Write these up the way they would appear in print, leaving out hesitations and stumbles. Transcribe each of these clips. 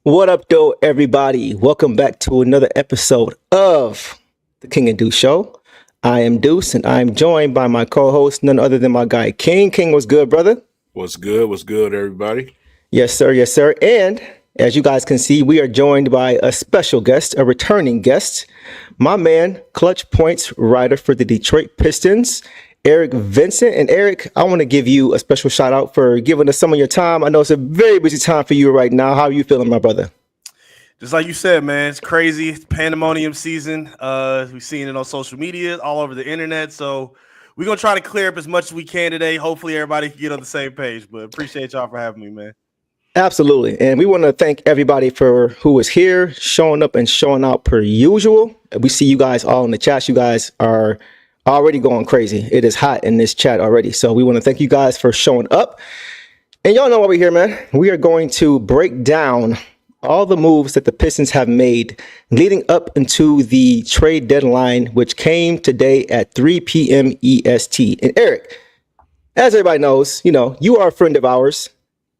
What up, though, everybody? Welcome back to another episode of the King and Deuce Show. I am Deuce, and I'm joined by my co-host, none other than my guy King. King, what's good, brother? What's good? What's good, everybody? Yes, sir. Yes, sir. And as you guys can see, we are joined by a special guest, a returning guest, my man, Clutch Points writer for the Detroit Pistons, Eric Vincent. And Eric, I want to give you a special shout out for giving us some of your time. I know it's a very busy time for you right now. How are you feeling, my brother? Just like you said, man, it's crazy. It's pandemonium season. We've seen it on social media, all over the internet. So we're going to try to clear up as much as we can today. Hopefully everybody can get on the same page. But appreciate y'all for having me, man. Absolutely. And we want to thank everybody for who is here, showing up and showing out per usual. We see you guys all in the chat. You guys are already going crazy. It is hot in this chat already. So we want to thank you guys for showing up. And y'all know why we're here, man. We are going to break down all the moves that the Pistons have made leading up into the trade deadline, which came today at 3 p.m. EST. And Eric, as everybody knows, you are a friend of ours,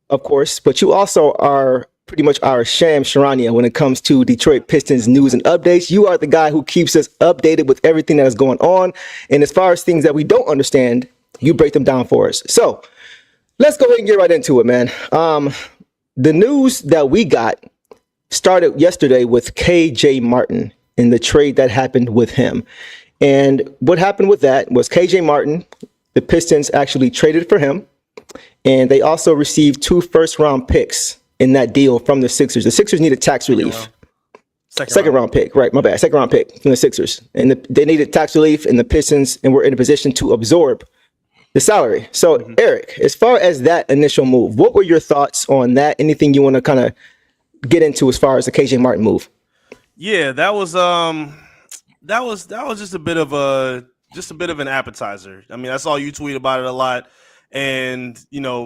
of course, but you also are pretty much our Sham Sharania when it comes to Detroit Pistons news and updates. You are the guy who keeps us updated with everything that is going on. And as far as things that we don't understand, you break them down for us. So let's go ahead and get right into it, man. The news that we got started yesterday with KJ Martin and the trade that happened with him. And what happened with that was KJ Martin, the Pistons actually traded for him. And they also received 2 first-round picks in that deal from the Sixers. The Sixers needed tax relief. Second round pick, right? My bad. Second round pick from the Sixers, and they needed tax relief, and the Pistons and were in a position to absorb the salary. So, Eric, as far as that initial move, what were your thoughts on that? Anything you want to kind of get into as far as the KJ Martin move? Yeah, that was just a bit of an appetizer. I mean, I saw you tweet about it a lot. And,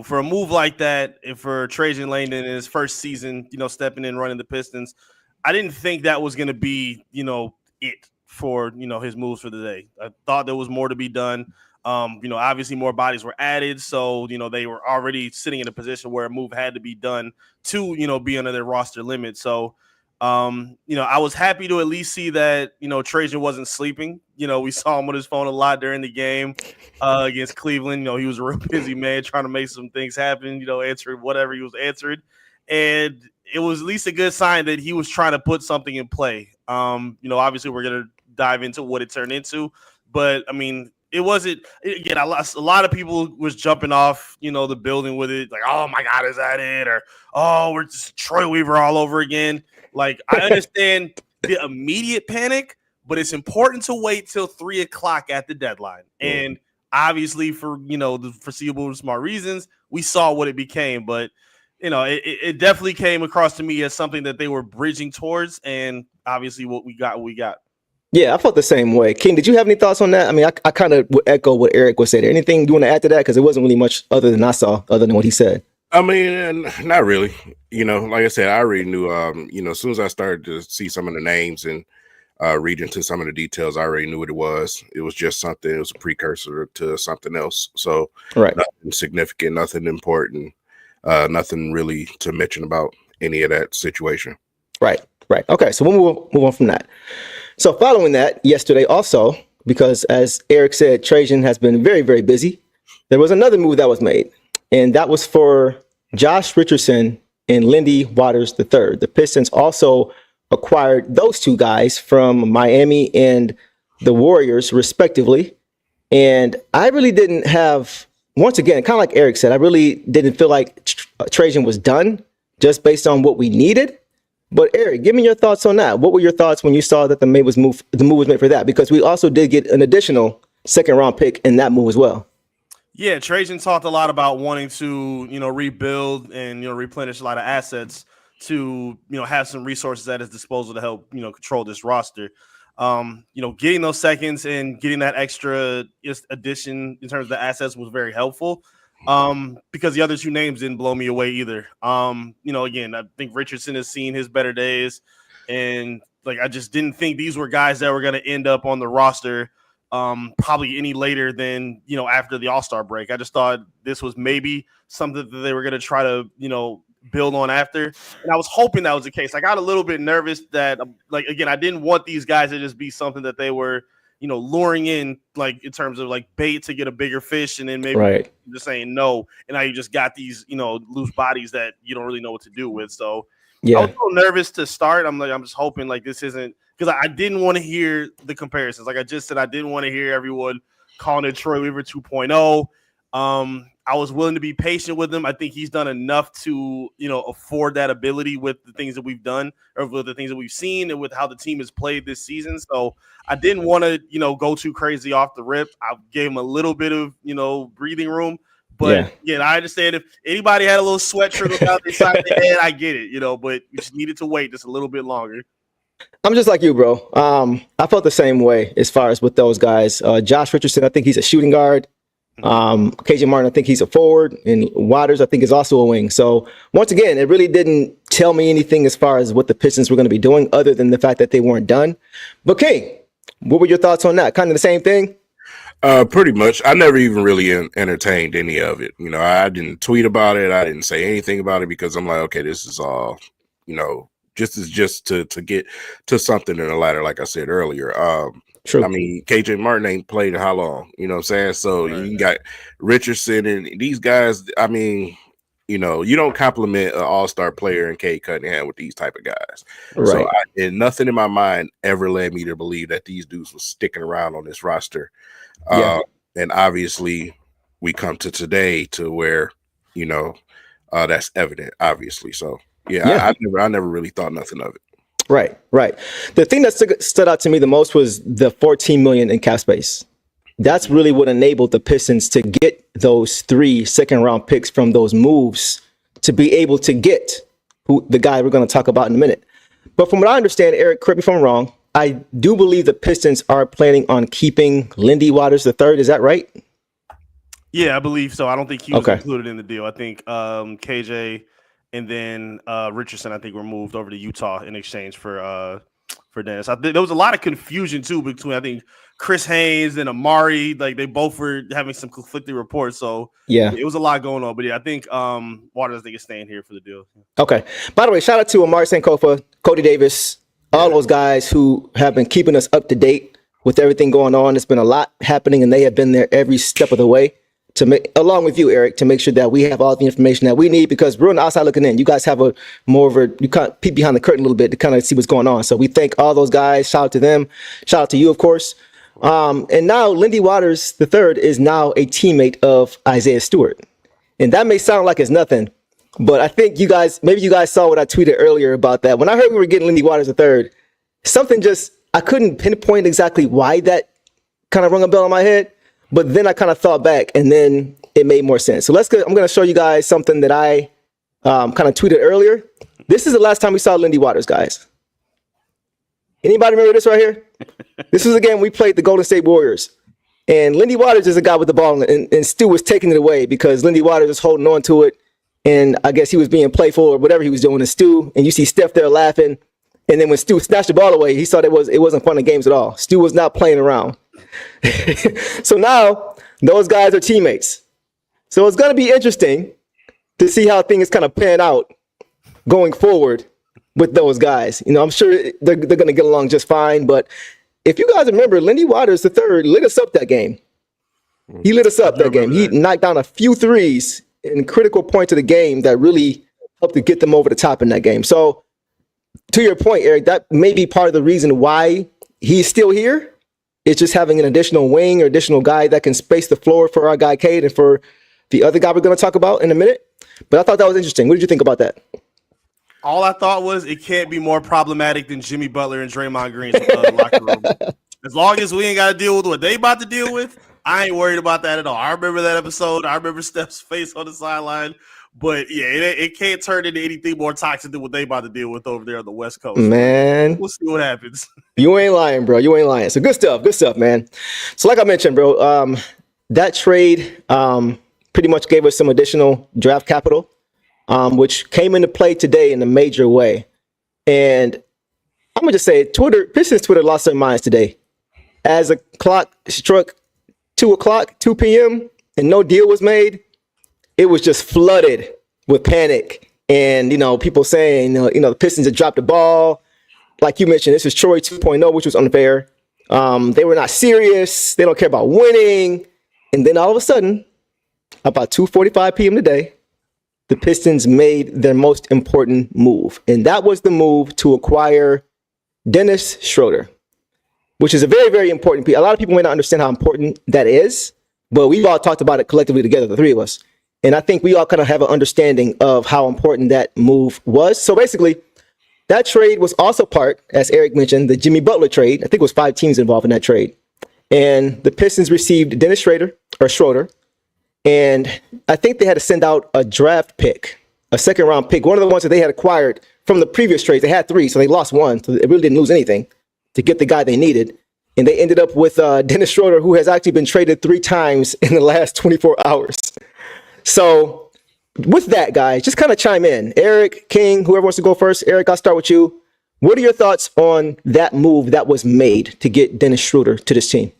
for a move like that, and for Trajan Langdon in his first season, stepping in, running the Pistons, I didn't think that was going to be, it for, his moves for the day. I thought there was more to be done. Obviously more bodies were added. So, they were already sitting in a position where a move had to be done to, be under their roster limit. So, I was happy to at least see that, Trajan wasn't sleeping. We saw him on his phone a lot during the game against Cleveland. He was a real busy man trying to make some things happen, answering whatever he was answered. And it was at least a good sign that he was trying to put something in play. Obviously we're going to dive into what it turned into, but I mean, it wasn't, again, a lot of people was jumping off, the building with it. Like, oh my God, is that it? Or, oh, we're just Troy Weaver all over again. Like, I understand the immediate panic, but it's important to wait till 3:00 at the deadline. And obviously for, the foreseeable smart reasons, we saw what it became, but it definitely came across to me as something that they were bridging towards. And obviously what we got. Yeah, I felt the same way. King, did you have any thoughts on that? I mean, I kind of would echo what Eric was saying. Anything you want to add to that? Because it wasn't really much other than I saw, other than what he said. I mean, not really. Like I said, I already knew, as soon as I started to see some of the names and read into some of the details, I already knew what it was. It was just something, it was a precursor to something else. So right. Nothing significant, nothing important, nothing really to mention about any of that situation. Right. Okay, so we'll move on from that. So following that, yesterday also, because as Eric said, Trajan has been very, very busy, there was another move that was made, and that was for Josh Richardson and Lindy Waters III. The Pistons also acquired those 2 guys from Miami and the Warriors, respectively. And I really didn't have, once again, kind of like Eric said, I really didn't feel like Trajan was done just based on what we needed. But Eric, give me your thoughts on that. What were your thoughts when you saw that the move was made for that? Because we also did get an additional 2nd-round pick in that move as well. Yeah, Trajan talked a lot about wanting to, rebuild and, replenish a lot of assets to, have some resources at his disposal to help, control this roster. Getting those seconds and getting that extra addition in terms of the assets was very helpful. Because the other 2 names didn't blow me away either. Again, I think Richardson has seen his better days, and I just didn't think these were guys that were going to end up on the roster probably any later than, after the All-Star break. I just thought this was maybe something that they were going to try to, build on after. And I was hoping that was the case. I got a little bit nervous that, like, again, I didn't want these guys to just be something that they were, luring in, like, in terms of like bait to get a bigger fish, and then maybe just saying no. And now you just got these, loose bodies that you don't really know what to do with. So I was a little nervous to start. I'm just hoping like this isn't, because I didn't want to hear the comparisons. Like I just said, I didn't want to hear everyone calling it Troy Weaver 2.0. I was willing to be patient with him. I think he's done enough to, afford that ability with the things that we've done, or with the things that we've seen, and with how the team has played this season. So I didn't want to, go too crazy off the rip. I gave him a little bit of, breathing room. But again, I understand if anybody had a little sweat trickle down the side of their head, I get it, but you just needed to wait just a little bit longer. I'm just like you, bro. I felt the same way as far as with those guys. Josh Richardson, I think he's a shooting guard. KJ Martin, I think he's a forward, and Waters, I think, is also a wing. So once again, it really didn't tell me anything as far as what the Pistons were going to be doing, other than the fact that they weren't done. But King, what were your thoughts on that? Kind of the same thing? Pretty much. I never even really entertained any of it. I didn't tweet about it. I didn't say anything about it because I'm like, okay, this is all, just to get to something in the ladder, like I said earlier. True. I mean, KJ Martin ain't played in how long? You know what I'm saying? So you got Richardson and these guys. I mean, you don't compliment an all-star player in Cade Cunningham with these type of guys. Right. So and nothing in my mind ever led me to believe that these dudes were sticking around on this roster. And obviously we come to today to where, that's evident, obviously. So I never really thought nothing of it. Right. The thing that stood out to me the most was the $14 million in cap space. That's really what enabled the Pistons to get those 3 second-round picks from those moves to be able to get the guy we're going to talk about in a minute. But from what I understand, Eric, correct me if I'm wrong, I do believe the Pistons are planning on keeping Lindy Waters III. Is that right? Yeah, I believe so. I don't think he was included in the deal. I think KJ and then Richardson, I think, were moved over to Utah in exchange for Dennis. I think there was a lot of confusion too between, I think, Chris Haynes and Amari. Like they both were having some conflicting reports. So it was a lot going on. But I think Waters, I think, is staying here for the deal. Okay. By the way, shout out to Amari Sankofa, Cody Davis, all those guys who have been keeping us up to date with everything going on. It's been a lot happening, and they have been there every step of the way to make, along with you, Eric, to make sure that we have all the information that we need, because we're on the outside looking in. You guys have you kind of peek behind the curtain a little bit to kind of see what's going on. So we thank all those guys. Shout out to them. Shout out to you, of course. And now Lindy Waters III is now a teammate of Isaiah Stewart. And that may sound like it's nothing, but I think maybe you guys saw what I tweeted earlier about that. When I heard we were getting Lindy Waters III, something I couldn't pinpoint exactly why that kind of rung a bell in my head, but then I kind of thought back and then it made more sense. So I'm going to show you guys something that I kind of tweeted earlier. This is the last time we saw Lindy Waters, guys. Anybody remember this right here? This was a game we played the Golden State Warriors. And Lindy Waters is a guy with the ball, and Stu was taking it away because Lindy Waters was holding on to it. And I guess he was being playful or whatever he was doing to Stu. And you see Steph there laughing. And then when Stu snatched the ball away, he thought it wasn't fun of games at all. Stu was not playing around. So now those guys are teammates. So it's going to be interesting to see how things kind of pan out going forward with those guys. I'm sure they're going to get along just fine. But if you guys remember, Lindy Waters III lit us up that game. He lit us up that game. He knocked down a few threes in critical points of the game that really helped to get them over the top in that game. So to your point, Eric, that may be part of the reason why he's still here. It's just having an additional wing or additional guy that can space the floor for our guy Cade and for the other guy we're going to talk about in a minute. But I thought that was interesting. What did you think about that? All I thought was it can't be more problematic than Jimmy Butler and Draymond Green's locker room. As long as we ain't got to deal with what they about to deal with, I ain't worried about that at all. I remember that episode. I remember Steph's face on the sideline. But, yeah, it can't turn into anything more toxic than what they about to deal with over there on the West Coast. Man. We'll see what happens. You ain't lying, bro. You ain't lying. So good stuff, man. So like I mentioned, bro, that trade pretty much gave us some additional draft capital, which came into play today in a major way. And I'm going to just say Pistons Twitter lost their minds today. As the clock struck 2 p.m. and no deal was made, it was just flooded with panic And, people saying, the Pistons had dropped the ball. Like you mentioned, this is Troy 2.0, which was unfair. They were not serious. They don't care about winning. And then all of a sudden, about 2:45 p.m. today, the Pistons made their most important move. And that was the move to acquire Dennis Schroeder, which is a very, very important piece. A lot of people may not understand how important that is, but we've all talked about it collectively together, the three of us. And I think we all kind of have an understanding of how important that move was. So basically, that trade was also part, as Eric mentioned, the Jimmy Butler trade. I think it was 5 teams involved in that trade. And the Pistons received Dennis Schroeder, and I think they had to send out a draft pick, a second-round pick, one of the ones that they had acquired from the previous trades. They had 3, so they lost 1, so they really didn't lose anything to get the guy they needed. And they ended up with Dennis Schroeder, who has actually been traded 3 times in the last 24 hours. So with that, guys, just kind of chime in. Eric, King, whoever wants to go first. Eric, I'll start with you. What are your thoughts on that move that was made to get Dennis Schroeder to this team?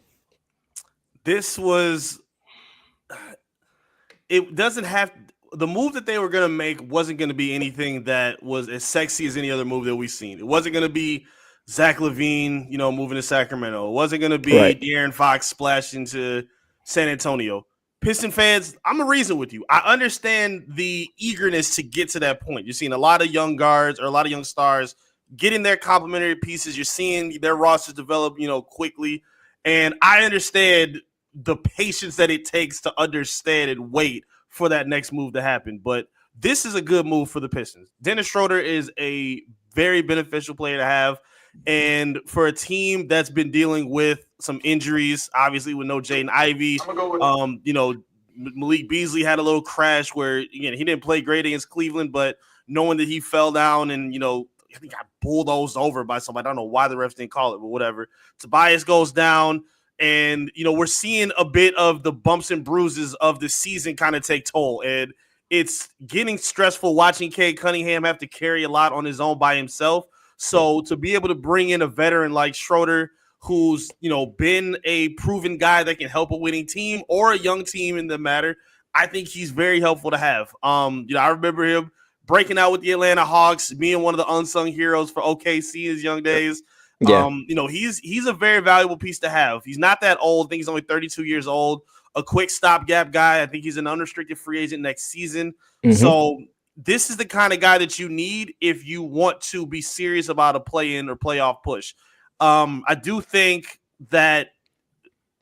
It doesn't have the move that they were going to make wasn't going to be anything that was as sexy as any other move that we've seen. It wasn't going to be Zach LaVine, moving to Sacramento. It wasn't going to be De'Aaron Fox splashing to San Antonio. Piston fans, I'm going to reason with you. I understand the eagerness to get to that point. You're seeing a lot of young guards or a lot of young stars getting their complementary pieces. You're seeing their rosters develop, quickly. And I understand the patience that it takes to understand and wait for that next move to happen. But this is a good move for the Pistons. Dennis Schroeder is a very beneficial player to have. And for a team that's been dealing with some injuries, obviously with no Jaden Ivey, Malik Beasley had a little crash where, again, he didn't play great against Cleveland, but knowing that he fell down and, I think got bulldozed over by somebody. I don't know why the refs didn't call it, but whatever. Tobias goes down. And, we're seeing a bit of the bumps and bruises of the season kind of take toll. And it's getting stressful watching Cade Cunningham have to carry a lot on his own by himself. So to be able to bring in a veteran like Schroeder, who's, been a proven guy that can help a winning team or a young team in the matter, I think he's very helpful to have. I remember him breaking out with the Atlanta Hawks, being one of the unsung heroes for OKC in his young days. Yeah. He's a very valuable piece to have. He's not that old. I think he's only 32 years old, a quick stopgap guy. I think he's an unrestricted free agent next season. Mm-hmm. So this is the kind of guy that you need if you want to be serious about a play-in or playoff push. I do think that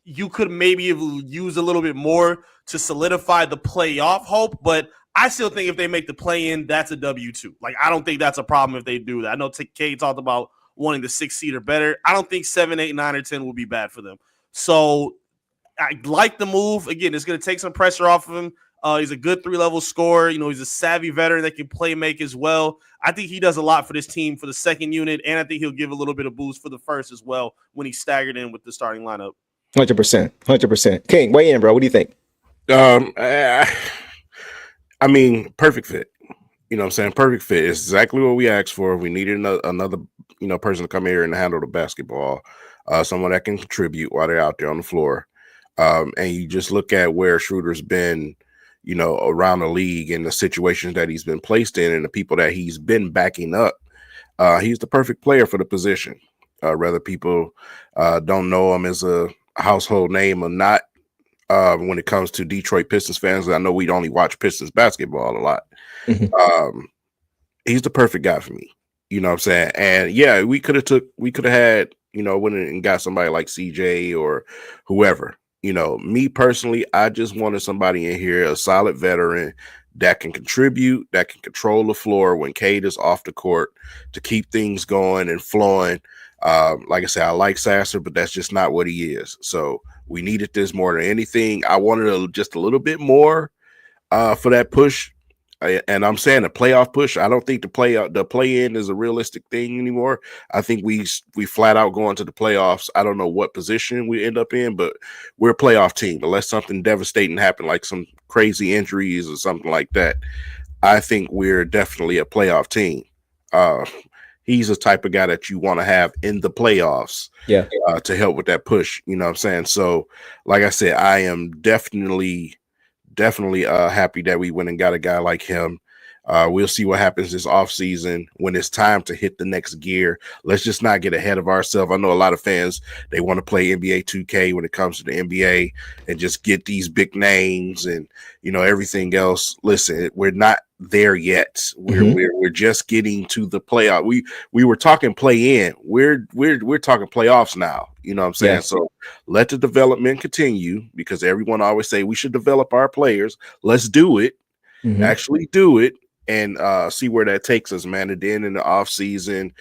you could maybe use a little bit more to solidify the playoff hope, but I still think if they make the play-in, that's a W2. Like, I don't think that's a problem if they do that. I know Cade talked about wanting the 6 seed or better. I don't think 7, 8, 9, or 10 will be bad for them. So I like the move. Again, it's going to take some pressure off of him. He's a good 3-level scorer. He's a savvy veteran that can play make as well. I think he does a lot for this team for the second unit, and I think he'll give a little bit of boost for the first as well when he's staggered in with the starting lineup. 100%. King, weigh in, bro. What do you think? Perfect fit. You know what I'm saying? Perfect fit. It's exactly what we asked for. We needed another person to come here and handle the basketball, someone that can contribute while they're out there on the floor. And you just look at where Schroeder's been, around the league and the situations that he's been placed in and the people that he's been backing up. He's the perfect player for the position. Whether people don't know him as a household name or not, when it comes to Detroit Pistons fans, I know we only watch Pistons basketball a lot. Mm-hmm. He's the perfect guy for me. You know what I'm saying? And yeah, we could have had, went and got somebody like CJ or whoever. Me personally, I just wanted somebody in here, a solid veteran that can contribute, that can control the floor when Cade is off the court to keep things going and flowing. Like I said, I like Sasser, but that's just not what he is. So we needed this more than anything. I wanted just a little bit more for that push. And I'm saying a playoff push. I don't think the play-in is a realistic thing anymore. I think we flat out go into the playoffs. I don't know what position we end up in, but we're a playoff team. Unless something devastating happened, like some crazy injuries or something like that, I think we're definitely a playoff team. He's the type of guy that you want to have in the playoffs, to help with that push. You know what I'm saying? So, like I said, I am definitely happy that we went and got a guy like him. We'll see what happens this offseason when it's time to hit the next gear. Let's just not get ahead of ourselves. I know a lot of fans, they want to play NBA 2K when it comes to the NBA and just get these big names and, everything else. Listen, we're not there yet. We're just getting to the playoff. We were talking play in. We're talking playoffs now. You know what I'm saying? Yeah. So let the development continue, because everyone always say we should develop our players. Let's do it. Actually do it. And see where that takes us, man. And then in the off season,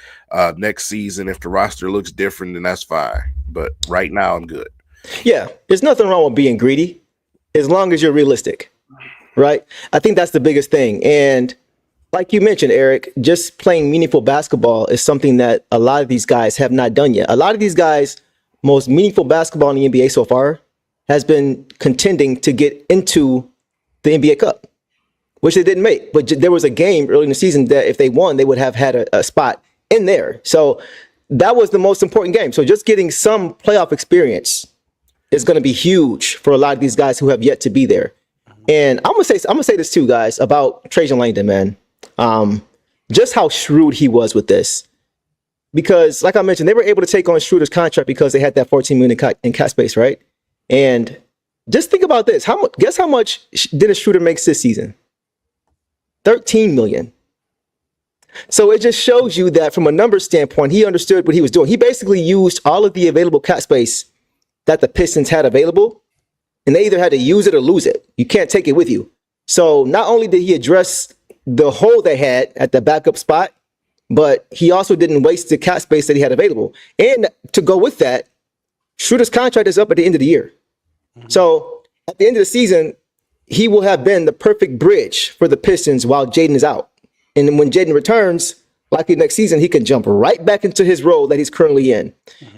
next season, if the roster looks different, then that's fine. But right now, I'm good. Yeah, there's nothing wrong with being greedy, as long as you're realistic, right? I think that's the biggest thing. And like you mentioned, Eric, just playing meaningful basketball is something that a lot of these guys have not done yet. A lot of these guys, most meaningful basketball in the NBA so far has been contending to get into the NBA Cup, which they didn't make. But there was a game early in the season that if they won, they would have had a spot in there. So that was the most important game. So just getting some playoff experience is going to be huge for a lot of these guys who have yet to be there. And I'm gonna say this too, guys, about Trajan Langdon, man. Just how shrewd he was with this. Because, like I mentioned, they were able to take on Schroeder's contract because they had that $14 million in cap space, right? And just think about this. Guess how much Dennis Schroeder makes this season? $13 million. So it just shows you that from a numbers standpoint, he understood what he was doing. He basically used all of the available cap space that the Pistons had available, and they either had to use it or lose it. You can't take it with you. So not only did he address the hole they had at the backup spot, but he also didn't waste the cap space that he had available. And to go with that, Schroeder's contract is up at the end of the year. So at the end of the season, he will have been the perfect bridge for the Pistons while Jaden is out. And when Jaden returns, likely next season, he can jump right back into his role that he's currently in.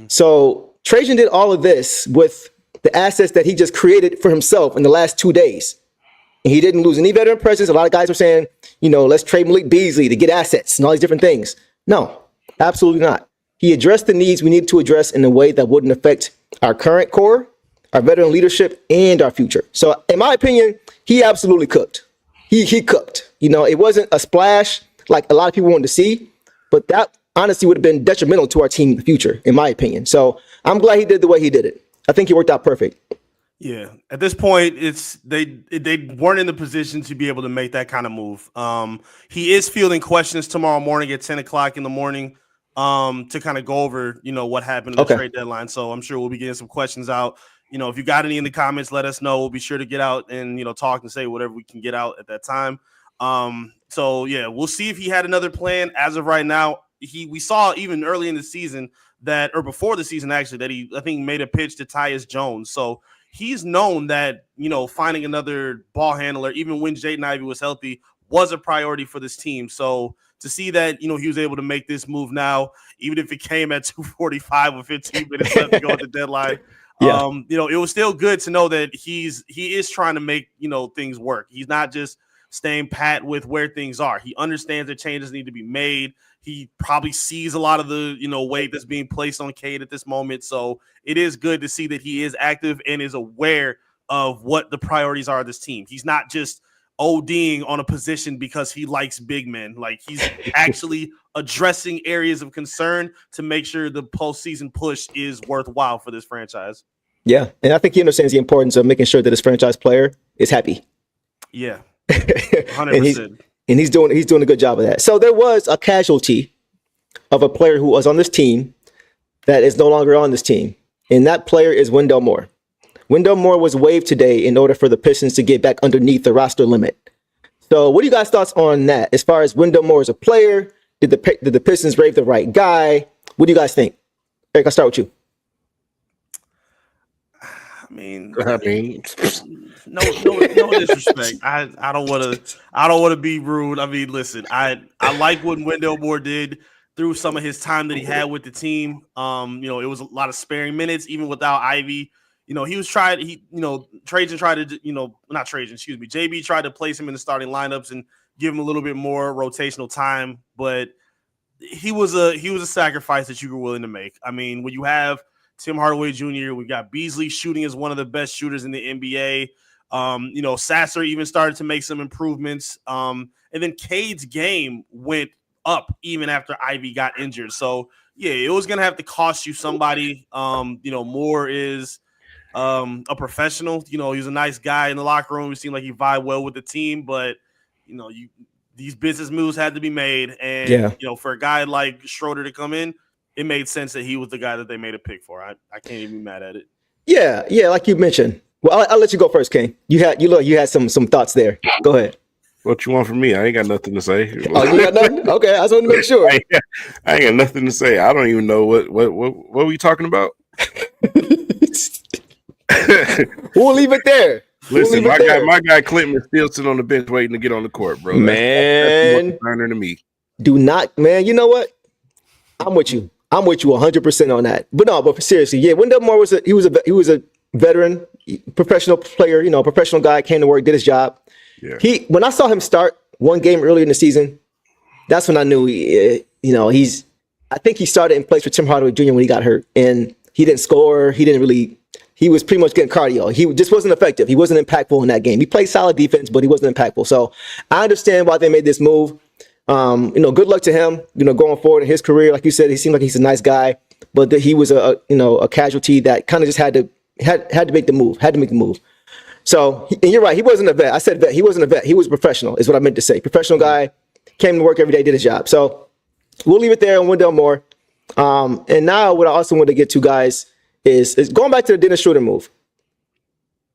So Trajan did all of this with the assets that he just created for himself in the last 2 days. And he didn't lose any veteran presence. A lot of guys were saying, let's trade Malik Beasley to get assets and all these different things. No, absolutely not. He addressed the needs we needed to address in a way that wouldn't affect our current core, our veteran leadership, and our future. So in my opinion, he absolutely cooked. He cooked. It wasn't a splash like a lot of people wanted to see, but that honestly would have been detrimental to our team in the future, in my opinion. So I'm glad he did the way he did it. I think he worked out perfect. Yeah, at this point, they weren't in the position to be able to make that kind of move. He is fielding questions tomorrow morning at 10 o'clock in the morning to kind of go over, what happened in the trade deadline. So I'm sure we'll be getting some questions out. If you got any in the comments, let us know. We'll be sure to get out and, talk and say whatever we can get out at that time. So yeah, we'll see if he had another plan. As of right now, we saw even early in the season or before the season actually, that I think made a pitch to Tyus Jones. So he's known that, finding another ball handler, even when Jaden Ivey was healthy, was a priority for this team. So to see that, he was able to make this move now, even if it came at 2:45 with 15 minutes left to go at the deadline. Yeah. It was still good to know that he is trying to make, things work. He's not just staying pat with where things are. He understands that changes need to be made. He probably sees a lot of the, weight that's being placed on Cade at this moment. So it is good to see that he is active and is aware of what the priorities are of this team. He's not just ODing on a position because he likes big men. Like, he's actually addressing areas of concern to make sure the postseason push is worthwhile for this franchise. Yeah, and I think he understands the importance of making sure that his franchise player is happy. Yeah, 100%. And he's doing a good job of that. So there was a casualty of a player who was on this team that is no longer on this team, and that player is Wendell Moore. Wendell Moore was waived today in order for the Pistons to get back underneath the roster limit. So what are you guys' thoughts on that? As far as Wendell Moore as a player, did the Pistons waive the right guy? What do you guys think? Eric, I'll start with you. I mean, no disrespect. I don't want to be rude. I mean, listen, I like what Wendell Moore did through some of his time that he had with the team. It was a lot of sparing minutes, even without Ivy. JB tried to place him in the starting lineups and give him a little bit more rotational time, but he was a sacrifice that you were willing to make. I mean, when you have Tim Hardaway Jr., we got Beasley shooting as one of the best shooters in the NBA. Sasser even started to make some improvements. And then Cade's game went up even after Ivy got injured. So yeah, it was gonna have to cost you somebody. Moore is a professional. He's a nice guy in the locker room. He seemed like he vibed well with the team, but these business moves had to be made. And for a guy like Schroeder to come in, it made sense that he was the guy that they made a pick for. I can't even be mad at it. Yeah, like you mentioned. Well, I'll let you go first, King. You had some thoughts there. Go ahead. What you want from me? I ain't got nothing to say. Oh, you got nothing? Okay, I just want to make sure. I ain't got nothing to say. I don't even know what we talking about. We'll leave it there. Listen, my guy Clinton is still sitting on the bench waiting to get on the court, bro. Man, that's more concerning to me. Do not, man. You know what? I'm with you 100% on that. But seriously, yeah. Wendell Moore was a veteran, professional player. Professional guy, came to work, did his job. Yeah. When I saw him start one game earlier in the season, that's when I knew I think he started in place for Tim Hardaway Jr. when he got hurt, and he didn't score. He was pretty much getting cardio. He just wasn't effective. He wasn't impactful in that game. He played solid defense, but he wasn't impactful. So I understand why they made this move. Good luck to him, going forward in his career. Like you said, he seemed like he's a nice guy, but he was a casualty that kind of just had to make the move. So, and you're right. He wasn't a vet. I said vet. He wasn't a vet. He was a professional is what I meant to say. Professional guy, came to work every day, did his job. So we'll leave it there on Wendell Moore. And now what I also want to get to, guys, is going back to the Dennis Schroeder move.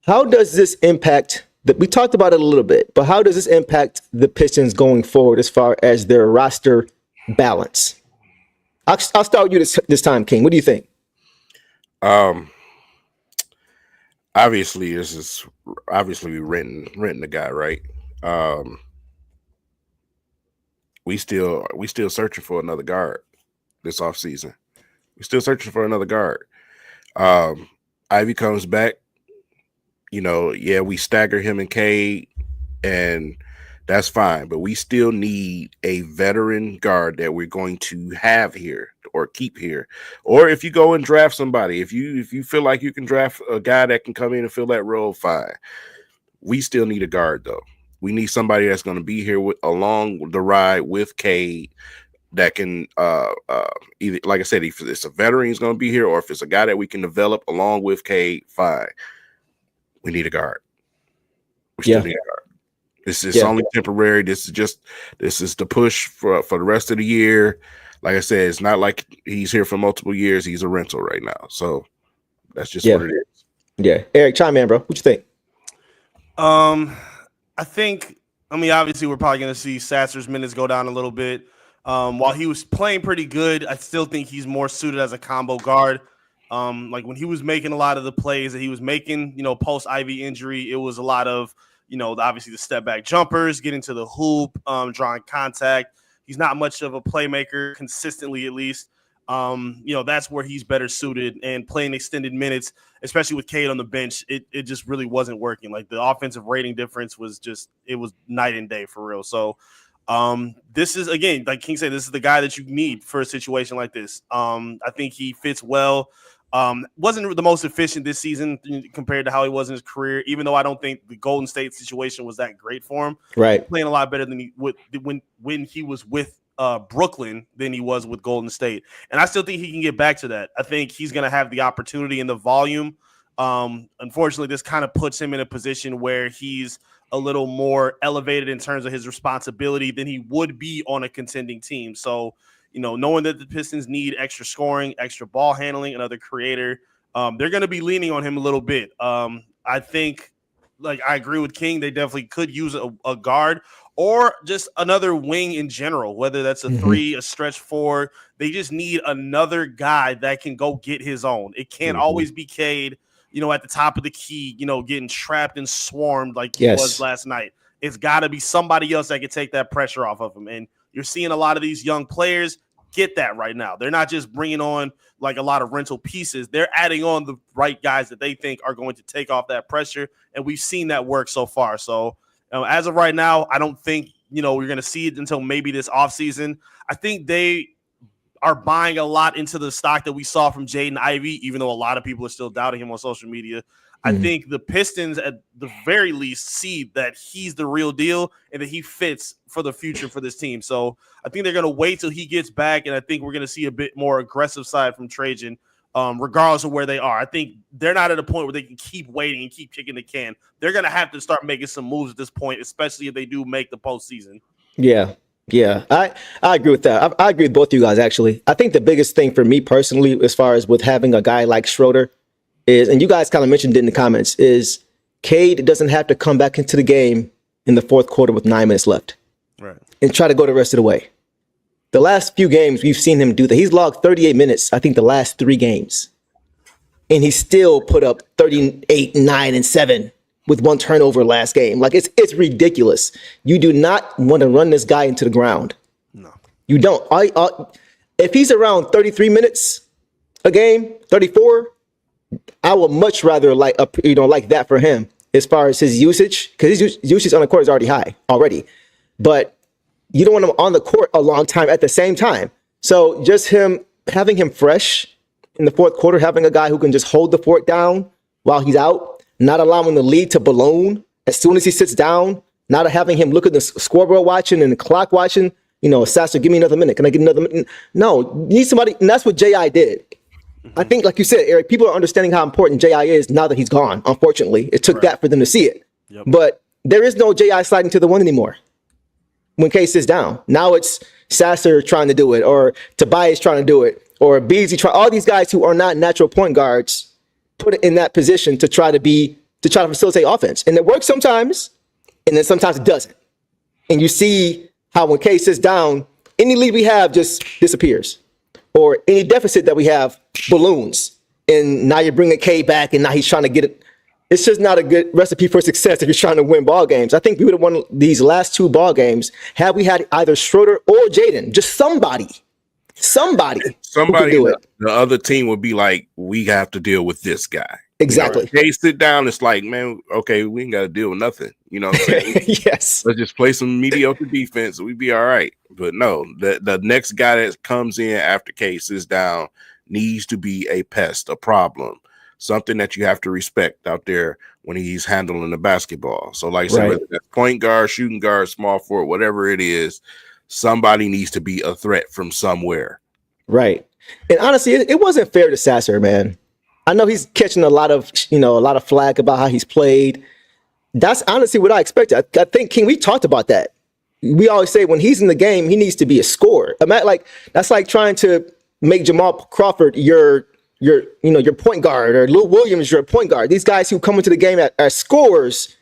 How does this impact we talked about it a little bit, but how does this impact the Pistons going forward as far as their roster balance? I'll start with you this time, King. What do you think? Obviously we renting the guy, right? We still searching for another guard this offseason. We're still searching for another guard. Ivy comes back. We stagger him and Cade, and that's fine. But we still need a veteran guard that we're going to have here or keep here. Or if you go and draft somebody, if you feel like you can draft a guy that can come in and fill that role, fine. We still need a guard, though. We need somebody that's going to be here along the ride with Cade that can either, like I said, if it's a veteran, he's going to be here, or if it's a guy that we can develop along with Cade, fine. We need a guard. We still need a guard. This is only temporary. This is the push for the rest of the year. Like I said, it's not like he's here for multiple years. He's a rental right now. So that's just what it is. Yeah. Eric, chime in, bro. What you think? I think, obviously we're probably going to see Sasser's minutes go down a little bit. While he was playing pretty good, I still think he's more suited as a combo guard. Like when he was making a lot of the plays that he was making, post Ivy injury, it was a lot of, obviously the step back jumpers, getting to the hoop, drawing contact. He's not much of a playmaker consistently, at least. That's where he's better suited, and playing extended minutes, especially with Cade on the bench, it just really wasn't working. Like the offensive rating difference was night and day for real. So this is, again, like King said, this is the guy that you need for a situation like this. I think he fits well. Wasn't the most efficient this season compared to how he was in his career, even though I don't think the Golden State situation was that great for him. Right. Playing a lot better than he would when he was with Brooklyn than he was with Golden State. And I still think he can get back to that. I think he's going to have the opportunity and the volume. Unfortunately, this kind of puts him in a position where he's a little more elevated in terms of his responsibility than he would be on a contending team. So, knowing that the Pistons need extra scoring, extra ball handling, another creator, they're going to be leaning on him a little bit. I think, I agree with King. They definitely could use a guard or just another wing in general, whether that's a three, a stretch four. They just need another guy that can go get his own. It can't always be Cade, at the top of the key, getting trapped and swarmed like he was last night. It's got to be somebody else that can take that pressure off of him. And you're seeing a lot of these young players get that right now. They're not just bringing on like a lot of rental pieces. They're adding on the right guys that they think are going to take off that pressure. And we've seen that work so far. So as of right now, I don't think, we're going to see it until maybe this offseason. I think they are buying a lot into the stock that we saw from Jaden Ivey, even though a lot of people are still doubting him on social media. I think the Pistons, at the very least, see that he's the real deal and that he fits for the future for this team. So I think they're going to wait till he gets back, and I think we're going to see a bit more aggressive side from Trajan, regardless of where they are. I think they're not at a point where they can keep waiting and keep kicking the can. They're going to have to start making some moves at this point, especially if they do make the postseason. Yeah. I agree with that. I agree with both of you guys, actually. I think the biggest thing for me personally, as far as with having a guy like Schroeder, is, and you guys kind of mentioned it in the comments, is Cade doesn't have to come back into the game in the fourth quarter with 9 minutes left, right, and try to go the rest of the way. The last few games, we've seen him do that. He's logged 38 minutes, I think, the last 3 games. And he still put up 38, 9, and 7 with 1 turnover last game. Like, it's ridiculous. You do not want to run this guy into the ground. No. You don't. If he's around 33 minutes a game, 34, I would much rather like that for him as far as his usage, because his usage on the court is already high already. But you don't want him on the court a long time at the same time. So just having him fresh in the fourth quarter, having a guy who can just hold the fort down while he's out, not allowing the lead to balloon as soon as he sits down, not having him look at the scoreboard watching and the clock watching, Sasser, give me another minute. Can I get another minute? No, you need somebody, and that's what J.I. did. I think, like you said, Eric, people are understanding how important J.I. is now that he's gone. Unfortunately, it took that for them to see it. Yep. But there is no J.I. sliding to the 1 anymore when Case sits down. Now it's Sasser trying to do it, or Tobias trying to do it, or Beasley all these guys who are not natural point guards put it in that position to try to facilitate offense. And it works sometimes, and then sometimes it doesn't. And you see how when Case sits down, any lead we have just disappears. Or any deficit that we have balloons. And now you're bringing K back, and now he's trying to get it. It's just not a good recipe for success if you're trying to win ball games. I think we would have won these last 2 ball games had we had either Schroeder or Jaden. Just somebody who could do it. The other team would be like, we have to deal with this guy. Exactly. They sit down. It's like, man, okay, we ain't got to deal with nothing. You know what I'm saying? Yes. Let's just play some mediocre defense. We'd be all right. But no, the next guy that comes in after Case is down needs to be a pest, a problem, something that you have to respect out there when he's handling the basketball. So like I said, whether that's point guard, shooting guard, small forward, whatever it is, somebody needs to be a threat from somewhere. Right. And honestly, it wasn't fair to Sasser, man. I know he's catching a lot of flack about how he's played. That's honestly what I expected. I think, King, we talked about that. We always say when he's in the game, he needs to be a scorer. That's like trying to make Jamal Crawford your point guard, or Lou Williams your point guard. These guys who come into the game as scorers,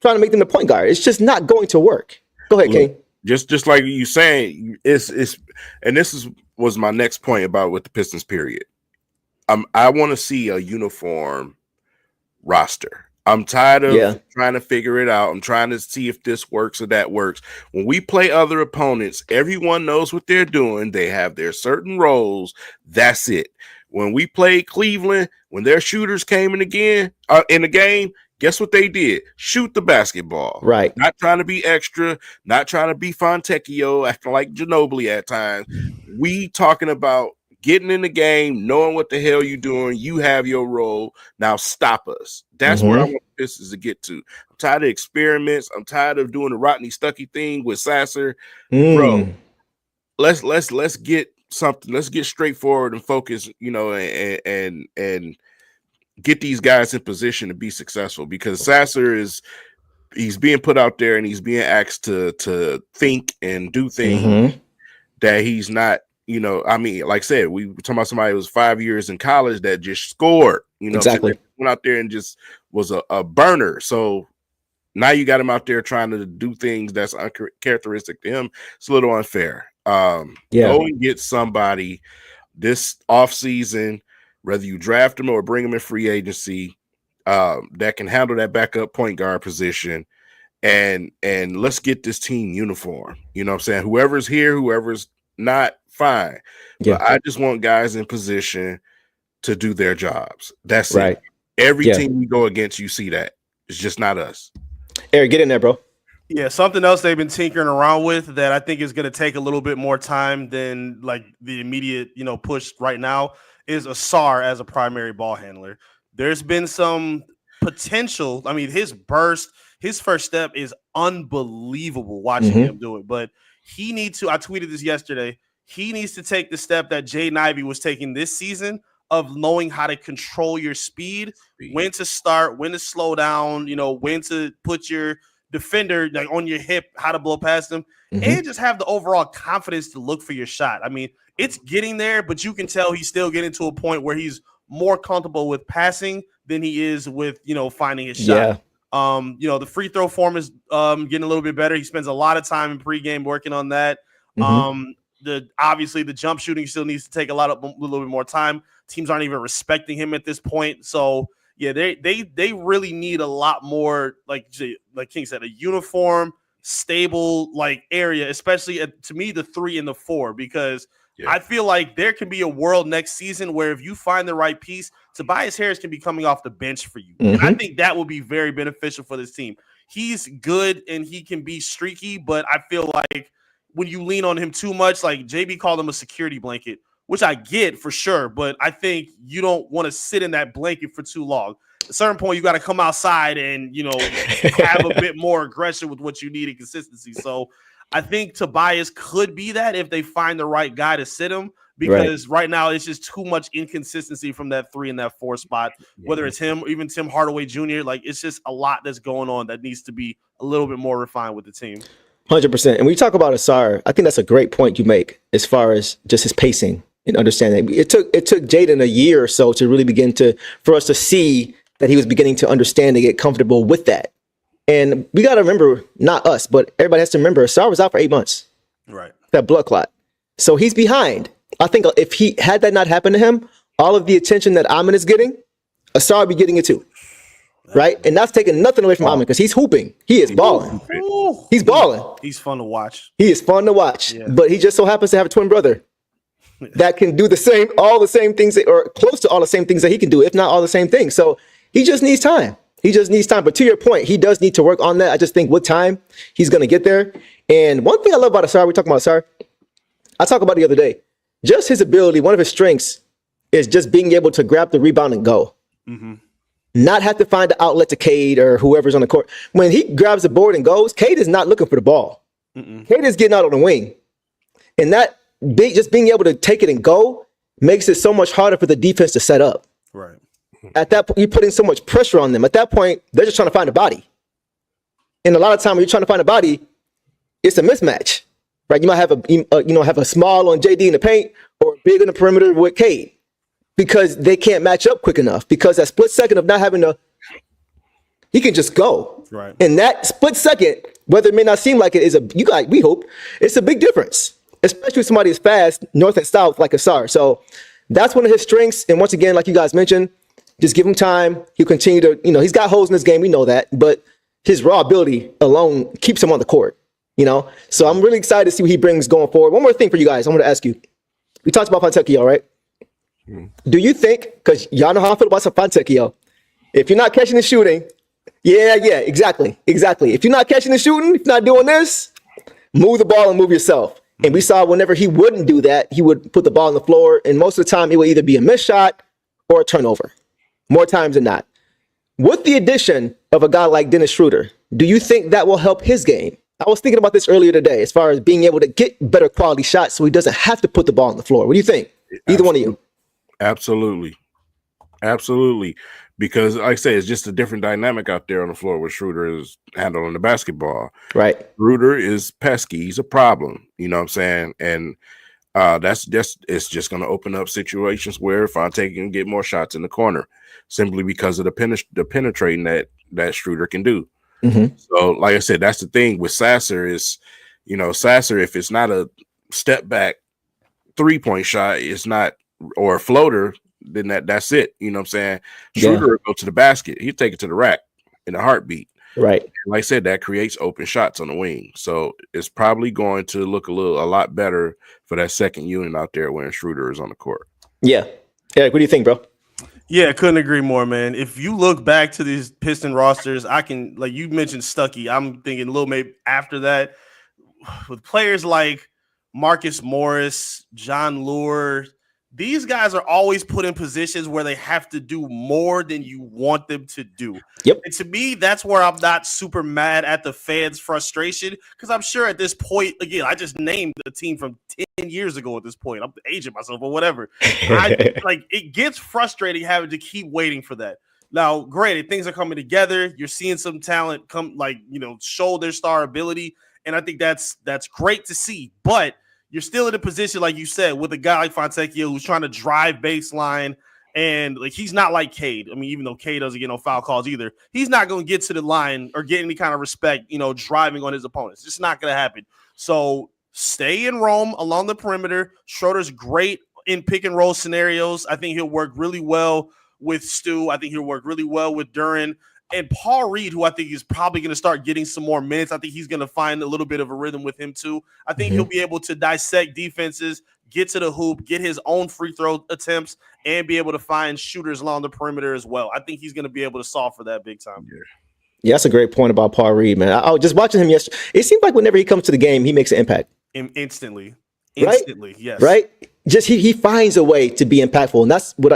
trying to make them the point guard. It's just not going to work. Go ahead, King. Just like you saying, and this was my next point about with the Pistons period. I want to see a uniform roster. I'm tired of trying to figure it out. I'm trying to see if this works or that works. When we play other opponents, everyone knows what they're doing. They have their certain roles. That's it. When we played Cleveland, when their shooters came in the game, guess what they did? Shoot the basketball. Right. Not trying to be extra, not trying to be Fontecchio, acting like Ginobili at times. We talking about getting in the game, knowing what the hell you're doing. You have your role. Now stop us. That's where I want the Pistons to get to. I'm tired of experiments. I'm tired of doing the Rodney Stuckey thing with Sasser. Bro, let's get something. Let's get straightforward and focus, and get these guys in position to be successful, because Sasser he's being put out there and he's being asked to think and do things that he's not. Like I said, we were talking about somebody who was 5 years in college that just scored, exactly. Went out there and just was a burner. So now you got him out there trying to do things that's uncharacteristic to him. It's a little unfair. Go and get somebody this offseason, whether you draft him or bring him in free agency, that can handle that backup point guard position. And let's get this team uniform. You know what I'm saying? Whoever's here, whoever's not, fine. But I just want guys in position to do their jobs. That's it. Every team we go against, you see that. It's just not us. Eric, get in there, bro. Yeah, something else they've been tinkering around with that I think is going to take a little bit more time than like the immediate, push right now is Asar as a primary ball handler. There's been some potential. I mean, his first step is unbelievable watching Mm-hmm. him do it, but he needs to, I tweeted this yesterday, he needs to take the step that Jaden Ivey was taking this season of knowing how to control your speed, when to start, when to slow down, when to put your defender like on your hip, how to blow past them, and just have the overall confidence to look for your shot. I mean, it's getting there, but you can tell he's still getting to a point where he's more comfortable with passing than he is with finding his shot. The free throw form is getting a little bit better. He spends a lot of time in pregame working on that. Obviously the jump shooting still needs to take a little bit more time. Teams aren't even respecting him at this point. So yeah, they really need a lot more, like King said, a uniform, stable area, especially to me the 3 and the 4, because I feel like there can be a world next season where if you find the right piece, Tobias Harris can be coming off the bench for you, and I think that will be very beneficial for this team. He's good and he can be streaky, but I feel like when you lean on him too much, like JB called him a security blanket, which I get for sure, but I think you don't want to sit in that blanket for too long. At a certain point, you got to come outside and, have a bit more aggression with what you need in consistency. So I think Tobias could be that if they find the right guy to sit him, because right now it's just too much inconsistency from that 3 and that 4 spot, whether it's him or even Tim Hardaway Jr. Like, it's just a lot that's going on that needs to be a little bit more refined with the team. 100%. And when you talk about Asar, I think that's a great point you make as far as just his pacing and understanding. It took Jaden a year or so to really for us to see that he was beginning to understand and get comfortable with that. And we got to remember, not us, but everybody has to remember, Asar was out for 8 months. Right. That blood clot. So he's behind. I think if he had that not happen to him, all of the attention that Amon is getting, Asar would be getting it too. Right? And that's taking nothing away from Amon because he's hooping. He is balling. He's balling. He's fun to watch. He is fun to watch. Yeah. But he just so happens to have a twin brother that can do all the same things, or close to all the same things that he can do, if not all the same things. So he just needs time. But to your point, he does need to work on that. I just think with time, he's going to get there. And one thing I love about Asar, we're talking about Asar, I talked about it the other day, just his ability, one of his strengths is just being able to grab the rebound and go. Not have to find the outlet to Cade or whoever's on the court. When he grabs the board and goes, Cade is not looking for the ball. Cade is getting out on the wing. And that just being able to take it and go makes it so much harder for the defense to set up. Right. At that point, you're putting so much pressure on them. At that point, they're just trying to find a body. And a lot of time when you're trying to find a body, it's a mismatch. Right? You might have have a small on JD in the paint or big in the perimeter with Cade, because they can't match up quick enough, because that split second of not having he can just go. Right. And that split second, whether it may not seem like it, we hope it's a big difference, especially if somebody is fast north and south like Asar. So that's one of his strengths. And once again, like you guys mentioned, just give him time. He'll continue to, he's got holes in this game. We know that, but his raw ability alone keeps him on the court, So I'm really excited to see what he brings going forward. One more thing for you guys. I want to ask you, we talked about Fontecchio, right? Do you think, because y'all know how I feel about Fontecchio, if you're not catching and shooting, exactly. If you're not catching and shooting, if you're not doing this, move the ball and move yourself. And we saw whenever he wouldn't do that, he would put the ball on the floor, and most of the time it would either be a missed shot or a turnover, more times than not. With the addition of a guy like Dennis Schroeder, do you think that will help his game? I was thinking about this earlier today, as far as being able to get better quality shots so he doesn't have to put the ball on the floor. What do you think? Either one of you. Absolutely. Because like I say, it's just a different dynamic out there on the floor where Schroeder is handling the basketball. Right. Schroeder is pesky. He's a problem. You know what I'm saying? And it's just going to open up situations where Fonte can get more shots in the corner simply because of the penetrating that Schroeder can do. So like I said, that's the thing with Sasser is, Sasser, if it's not a step back 3-point shot, it's not, or a floater, then that's it. You know what I'm saying? Schroeder will go to the basket. He'll take it to the rack in a heartbeat. Right. And like I said, that creates open shots on the wing. So it's probably going to look a lot better for that second unit out there when Schroeder is on the court. Yeah. Eric, what do you think, bro? Yeah, couldn't agree more, man. If you look back to these Piston rosters, I can, like you mentioned Stuckey. I'm thinking a little maybe after that with players like Marcus Morris, John Lure. These guys are always put in positions where they have to do more than you want them to do. Yep. And to me, that's where I'm not super mad at the fans' frustration, because I'm sure at this point, again, I just named a team from 10 years ago at this point. I'm aging myself or whatever. Like, it gets frustrating having to keep waiting for that. Now, granted, things are coming together. You're seeing some talent come, like, show their star ability, and I think that's great to see. But you're still in a position, like you said, with a guy like Fontecchio who's trying to drive baseline, and like he's not like Cade. I mean, even though Cade doesn't get no foul calls either, he's not going to get to the line or get any kind of respect, driving on his opponents. It's just not going to happen. So stay in Rome along the perimeter. Schroeder's great in pick and roll scenarios. I think he'll work really well with Stu. I think he'll work really well with Duran. And Paul Reed, who I think is probably going to start getting some more minutes. I think he's going to find a little bit of a rhythm with him too. I think he'll be able to dissect defenses, get to the hoop, get his own free throw attempts, and be able to find shooters along the perimeter as well. I think he's going to be able to solve for that big time. Yeah, that's a great point about Paul Reed, man. I was just watching him yesterday. It seems like whenever he comes to the game, he makes an impact. Instantly, right? Yes. Right? Just he finds a way to be impactful, and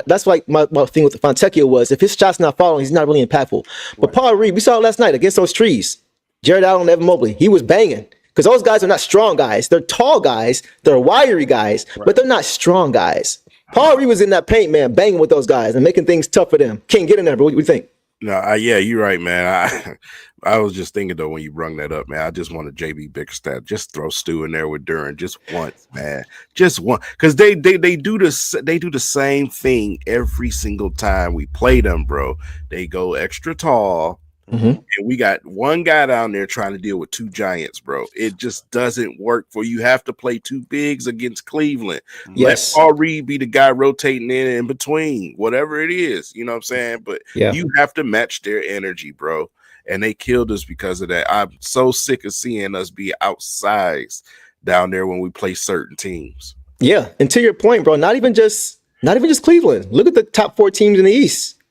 that's like my thing with Fontecchio was if his shot's not falling, he's not really impactful. But Paul Reed, we saw it last night against those trees. Jared Allen, Evan Mobley, he was banging because those guys are not strong guys. They're tall guys, they're wiry guys, but they're not strong guys. Paul Reed was in that paint, man, banging with those guys and making things tough for them. Can't get in there, bro. What do you think? No, yeah, you're right, man. I was just thinking though when you brung that up, man. I just wanted JB Bickerstaff just throw Stu in there with Duran just once, man, just one, because they do this. They do the same thing every single time we play them, bro. They go extra tall, and we got one guy down there trying to deal with two giants, bro. It just doesn't work for you. Have to play two bigs against Cleveland. Yes. Let Paul Reed be the guy rotating in between, whatever it is. You know what I'm saying? But you have to match their energy, bro. And they killed us because of that. I'm so sick of seeing us be outsized down there when we play certain teams. Yeah, and to your point, bro, not even just Cleveland. Look at the top 4 teams in the East.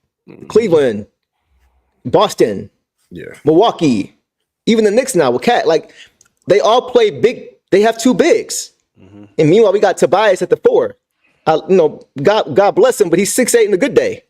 Cleveland, Boston, Milwaukee, even the Knicks now with Cat. Like, they all play big. They have 2 bigs. And meanwhile, we got Tobias at the 4. God bless him, but he's 6'8" in a good day.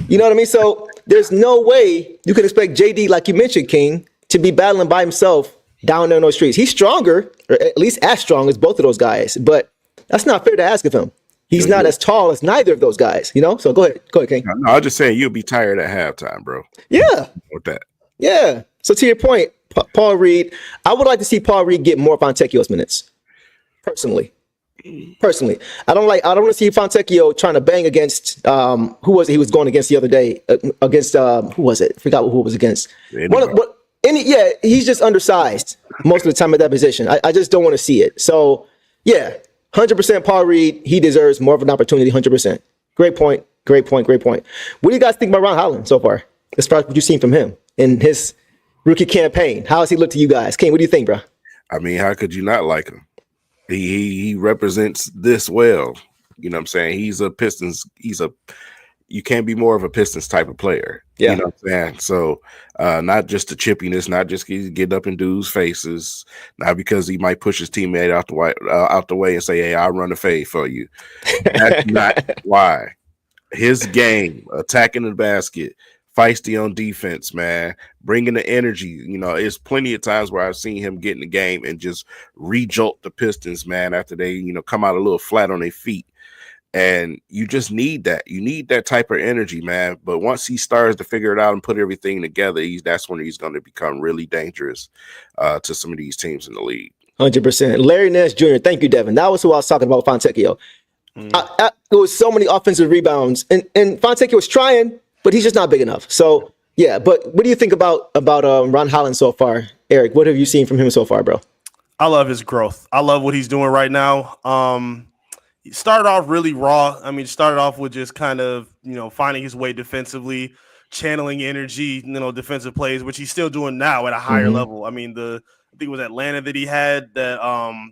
You know what I mean? So there's no way you can expect JD, like you mentioned, King, to be battling by himself down there in those streets. He's stronger, or at least as strong as both of those guys, but that's not fair to ask of him. He's not as tall as neither of those guys, So go ahead, King. No, I was just saying you'll be tired at halftime, bro. Yeah. With that. Yeah. So to your point, Paul Reed, I would like to see Paul Reed get more Fontecchio's minutes. Personally, I don't want to see Fontecchio trying to bang against who was it he was going against the other day against who was it? I forgot who it was against. He's just undersized most of the time at that position. I just don't want to see it. So 100% Paul Reed, he deserves more of an opportunity. 100%. Great point. What do you guys think about Ron Holland so far? As far as what you've seen from him in his rookie campaign, how has he looked to you guys? King, what do you think, bro? I mean, how could you not like him? He represents this well. You know what I'm saying? He's a Pistons. You can't be more of a Pistons type of player. Yeah. You know what I'm saying? So not just the chippiness, not just get up in dudes' faces, not because he might push his teammate out the way and say, "Hey, I'll run a fade for you." That's not why. His game, attacking the basket, feisty on defense, man, bringing the energy. It's plenty of times where I've seen him get in the game and just re-jolt the Pistons, man, after they, come out a little flat on their feet. And you just need that. You need that type of energy, man. But once he starts to figure it out and put everything together, that's when he's going to become really dangerous to some of these teams in the league. 100%. Larry Nance Jr., thank you, Devin. That was who I was talking about, Fontecchio. There was so many offensive rebounds, and Fontecchio was trying, but he's just not big enough. So, but what do you think about Ron Holland so far? Eric, what have you seen from him so far, bro? I love his growth. I love what he's doing right now. He started off really raw. I mean, started off with just kind of, finding his way defensively, channeling energy, defensive plays, which he's still doing now at a higher level. I mean, I think it was Atlanta that he had that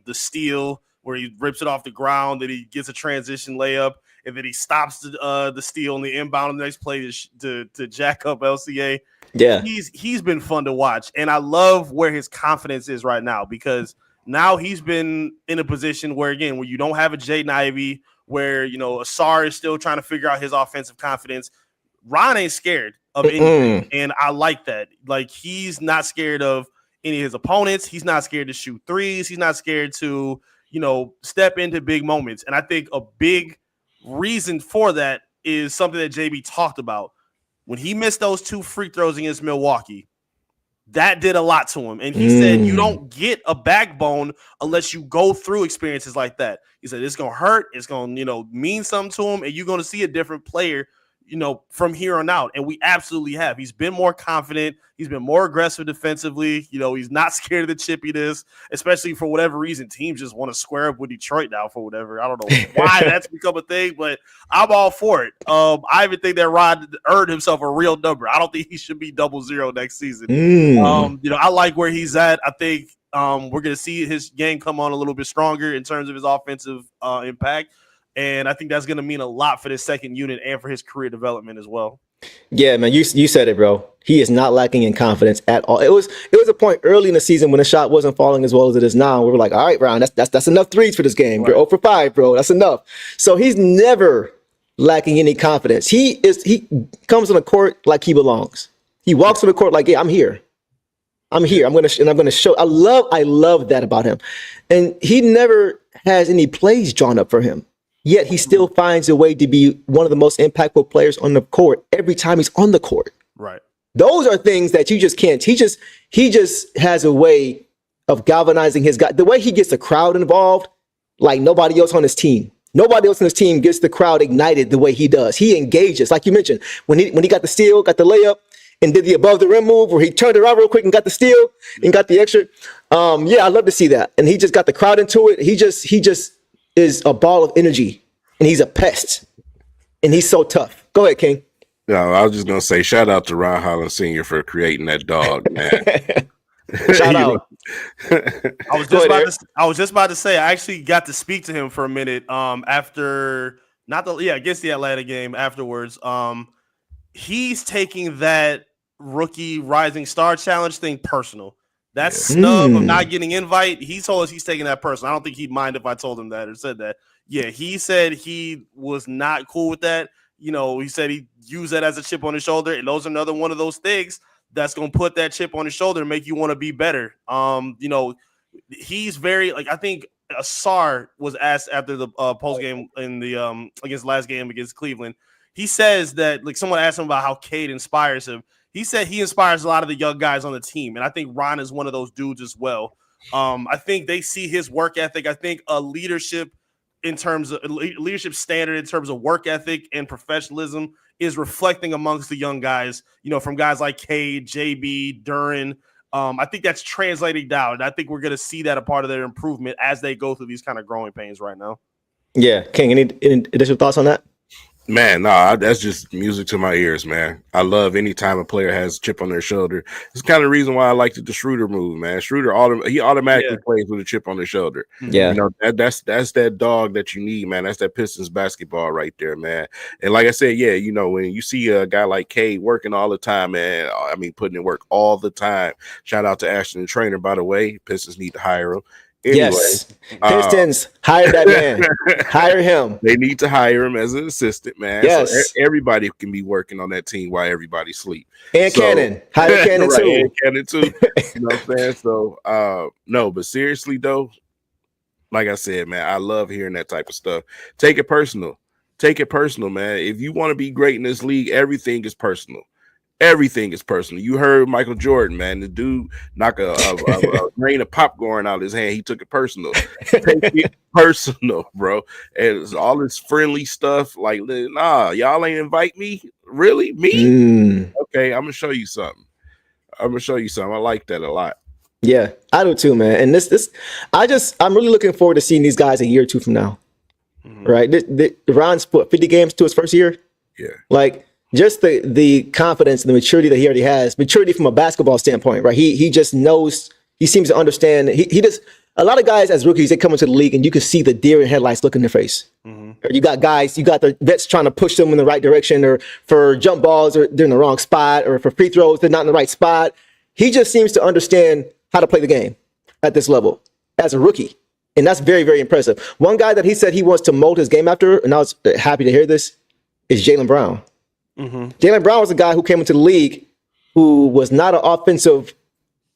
the steal where he rips it off the ground, that he gets a transition layup. and then he stops the steal and the inbound on the next play to jack up LCA. Yeah. He's been fun to watch, and I love where his confidence is right now, because now he's been in a position where you don't have a Jaden Ivey, where Asar is still trying to figure out his offensive confidence. Ron ain't scared of anything, and I like that. Like, he's not scared of any of his opponents. He's not scared to shoot threes. He's not scared to step into big moments. And I think a big reason for that is something that JB talked about. When he missed those 2 free throws against Milwaukee, that did a lot to him. And he said, you don't get a backbone unless you go through experiences like that. He said, it's going to hurt. It's going to, mean something to him. And you're going to see a different player, from here on out. And we absolutely have. He's been more confident. He's been more aggressive defensively. He's not scared of the chippiness, especially for whatever reason. Teams just want to square up with Detroit now for whatever. I don't know why that's become a thing, but I'm all for it. I even think that Rod earned himself a real number. I don't think he should be 0 next season. I like where he's at. I think we're going to see his game come on a little bit stronger in terms of his offensive impact. And I think that's going to mean a lot for this second unit and for his career development as well. Yeah, man, you said it, bro. He is not lacking in confidence at all. It was a point early in the season when the shot wasn't falling as well as it is now. We were like, all right, Ron, that's enough threes for this game. Right. You're 0 for 5, bro. That's enough. So he's never lacking any confidence. He comes on the court like he belongs. He walks on the court like, yeah, I'm here. I'm here. I'm gonna show. I love that about him. And he never has any plays drawn up for him. Yet he still finds a way to be one of the most impactful players on the court every time he's on the court. Right. Those are things that you just can't. He just has a way of galvanizing his guy. The way he gets the crowd involved, like nobody else on his team. Nobody else on his team gets the crowd ignited the way he does. He engages, like you mentioned, when he got the steal, got the layup, and did the above the rim move where he turned around real quick and got the steal and got the extra. Yeah, I love to see that. And he just got the crowd into it. He just is a ball of energy, and he's a pest, and he's so tough. Go ahead, King. No, I was just gonna say, shout out to Ron Holland Sr. for creating that dog, man. Shout out. I was just about to say, I actually got to speak to him for a minute after against the Atlanta game afterwards. He's taking that rookie rising star challenge thing personal. That snub of not getting invite, he told us he's taking that personal. I don't think he'd mind if I told him that or said that. Yeah, he said he was not cool with that. He said he used that as a chip on his shoulder, and those are another one of those things that's going to put that chip on his shoulder and make you want to be better. He's very, I think Asar was asked after the post game in the against last game against Cleveland. He says that, someone asked him about how Cade inspires him. He said he inspires a lot of the young guys on the team, and I think Ron is one of those dudes as well. I think they see his work ethic. I think a leadership standard in terms of work ethic and professionalism is reflecting amongst the young guys, from guys like Cade, JB, Duran. I think that's translating down, and I think we're going to see that a part of their improvement as they go through these kind of growing pains right now. Yeah. King, any additional thoughts on that? Man, no, that's just music to my ears, man. I love any time a player has a chip on their shoulder. It's kind of the reason why I liked the Schroeder move, man. Schroeder, he automatically plays with a chip on his shoulder. Yeah. That's that dog that you need, man. That's that Pistons basketball right there, man. And like I said, yeah, when you see a guy like Cade working all the time, man, I mean, putting in work all the time. Shout out to Ashton, the trainer, by the way. Pistons need to hire him. Anyway, yes, Pistons, hire that man. Hire him. They need to hire him as an assistant, man. Yes. So everybody can be working on that team while everybody sleep. And Cannon. Hire Cannon right, too. And Cannon too. You know what I'm saying? So, no, but seriously, though, like I said, man, I love hearing that type of stuff. Take it personal. Take it personal, man. If you want to be great in this league, everything is personal. Everything is personal. You heard Michael Jordan, man. The dude knock a grain of popcorn out of his hand. He took it personal. Take it personal, bro. And it's all this friendly stuff. Like, nah, y'all ain't invite me. Really? Me? Okay, I'm gonna show you something. I like that a lot. Yeah, I do too, man. And I'm really looking forward to seeing these guys a year or two from now. Right? Ron's put 50 games to his first year. Yeah. Just the confidence and the maturity that he already has, maturity from a basketball standpoint, right? He just knows, he seems to understand. He just, a lot of guys as rookies, they come into the league and you can see the deer in headlights look in their face. or you got the vets trying to push them in the right direction, or for jump balls, or they're in the wrong spot, or for free throws, they're not in the right spot. He just seems to understand how to play the game at this level as a rookie. And that's very, very impressive. One guy that he said he wants to mold his game after, and I was happy to hear this, is Jaylen Brown. Jaylen Brown was a guy who came into the league who was not an offensive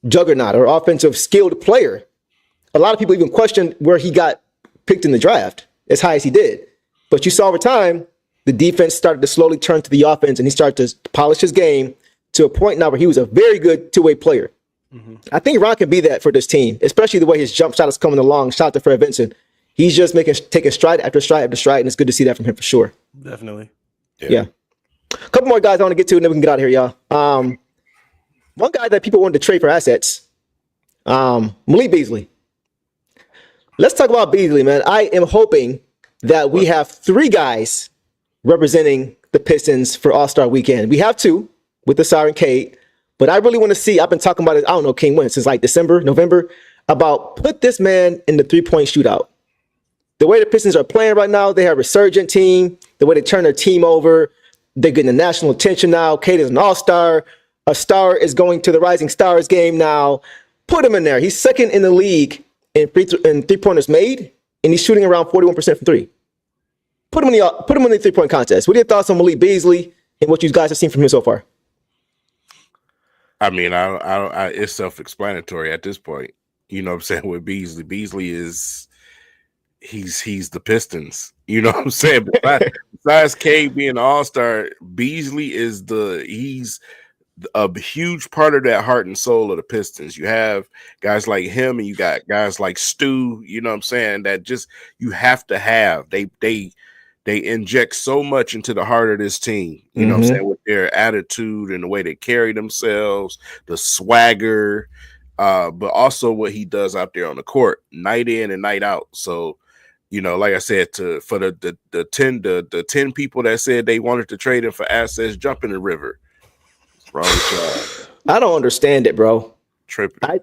juggernaut or offensive skilled player. A lot of people even questioned where he got picked in the draft as high as he did. But you saw over time, the defense started to slowly turn to the offense, and he started to polish his game to a point now where he was a very good two-way player. I think Ron can be that for this team, especially the way his jump shot is coming along. Shout out to Fred Vincent. He's just taking stride after stride after stride, and it's good to see that from him for sure. Definitely. Yeah. A couple more guys I want to get to, and then we can get out of here, y'all. One guy that people wanted to trade for assets, Malik Beasley. Let's talk about Beasley, man. I am hoping that we have 3 guys representing the Pistons for All-Star Weekend. We have 2 with Asar and Cade, but I really want to see. I've been talking about it. I don't know, King, when since like December, November, about put this man in the 3-point shootout. The way the Pistons are playing right now, they have a resurgent team. The way they turn their team over, they're getting the national attention now. Cade is an all-star. A star is going to the Rising Stars game now. Put him in there. He's second in the league in three-pointers made, and he's shooting around 41% from 3. Put him in the 3-point contest. What are your thoughts on Malik Beasley and what you guys have seen from him so far? I mean, it's self-explanatory at this point. You know what I'm saying? With Beasley, he's the Pistons. You know what I'm saying? Besides Cade being an all-star, Beasley he's a huge part of that heart and soul of the Pistons. You have guys like him, and you got guys like Stu. You know what I'm saying? That just you have to have. They inject so much into the heart of this team. You know what I'm saying? With their attitude and the way they carry themselves, the swagger, but also what he does out there on the court, night in and night out. So, you know, like I said, for the 10 people that said they wanted to trade him for assets, jump in the river. What's wrong with y'all? I don't understand it, bro. Tripping.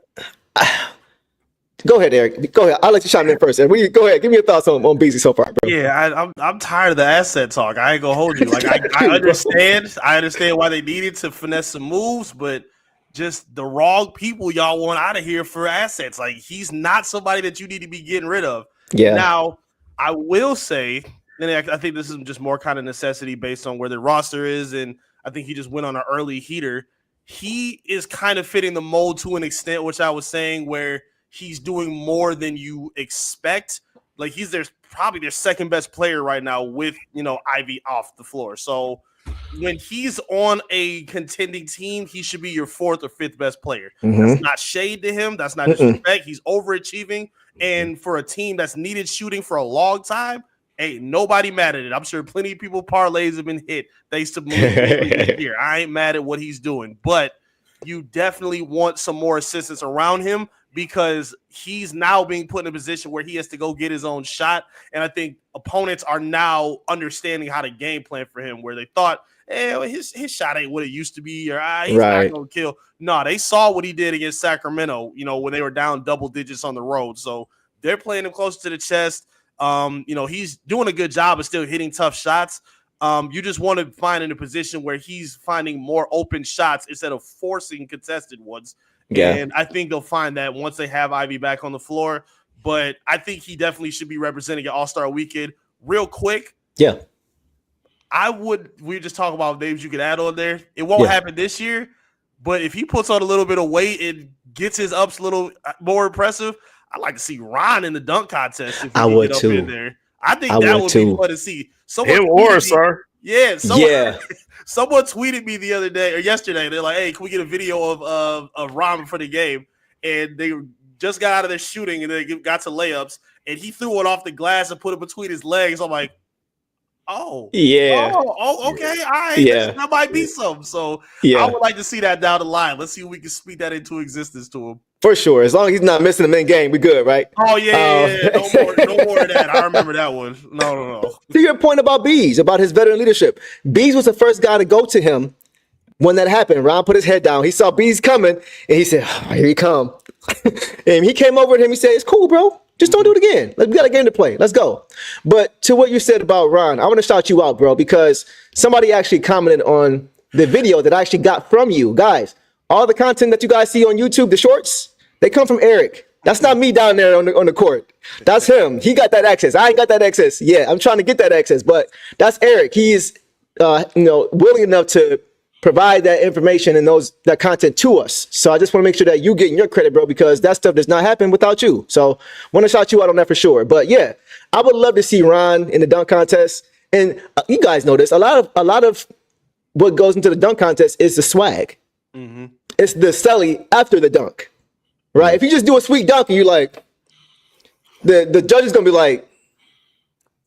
Go ahead, Eric. Go ahead. I'll let you chime in first. Go ahead. Give me your thoughts on Beasley so far, bro. Yeah, I'm tired of the asset talk. I ain't gonna hold you. Like I understand. I understand why they needed to finesse some moves, but just the wrong people y'all want out of here for assets. Like he's not somebody that you need to be getting rid of. Yeah. Now, I will say, and I think this is just more kind of necessity based on where the roster is, and I think he just went on an early heater. He is kind of fitting the mold to an extent, which I was saying, where he's doing more than you expect. Like he's probably their second best player right now with, Ivy off the floor. So when he's on a contending team, he should be your 4th or 5th best player. That's not shade to him. That's not disrespect. He's overachieving. And for a team that's needed shooting for a long time, ain't nobody mad at it. I'm sure plenty of people parlays have been hit thanks to Malik here. I ain't mad at what he's doing, but you definitely want some more assistance around him because he's now being put in a position where he has to go get his own shot. And I think opponents are now understanding how to game plan for him, where they thought, his shot ain't what it used to be, or he's not going to kill. No, they saw what he did against Sacramento, when they were down double digits on the road. So they're playing him close to the chest. He's doing a good job of still hitting tough shots. You just want to find in a position where he's finding more open shots instead of forcing contested ones. Yeah. And I think they'll find that once they have Ivy back on the floor. But I think he definitely should be representing an All-Star Weekend. Real quick. Yeah. We just talk about names you could add on there. It won't happen this year, but if he puts on a little bit of weight and gets his ups a little more impressive, I'd like to see Ron in the dunk contest. If he I would get up too. In there. I think that would be fun to see. Him or sir. Yeah. Someone tweeted me the other day or yesterday. They're like, "Hey, can we get a video of Ron for the game?" And they just got out of their shooting and they got to layups, and he threw it off the glass and put it between his legs. I'm like, oh, yeah. Oh, okay. All right. Yeah. That might be something. So I would like to see that down the line. Let's see if we can speak that into existence to him. For sure. As long as he's not missing a main game, we good, right? Oh, yeah. No more of that. I remember that one. No. To your point about Bees, about his veteran leadership, Bees was the first guy to go to him when that happened. Ron put his head down. He saw Bees coming, and he said, oh, here he come. And he came over to him. He said, it's cool, bro. Just don't do it again. We got a game to play. Let's go. But to what you said about Ron, I want to shout you out, bro, because somebody actually commented on the video that I actually got from you. Guys, all the content that you guys see on YouTube, the shorts, they come from Eric. That's not me down there on the court. That's him. He got that access. I ain't got that access. Yeah, I'm trying to get that access, but that's Eric. He's willing enough to provide that information and that content to us. So I just want to make sure that you getting your credit, bro, because that stuff does not happen without you. So want to shout you out on that for sure. But yeah, I would love to see Ron in the dunk contest. And you guys know this. A lot of what goes into the dunk contest is the swag. Mm-hmm. It's the celly after the dunk, right? Mm-hmm. If you just do a sweet dunk and you're like, the judge is gonna be like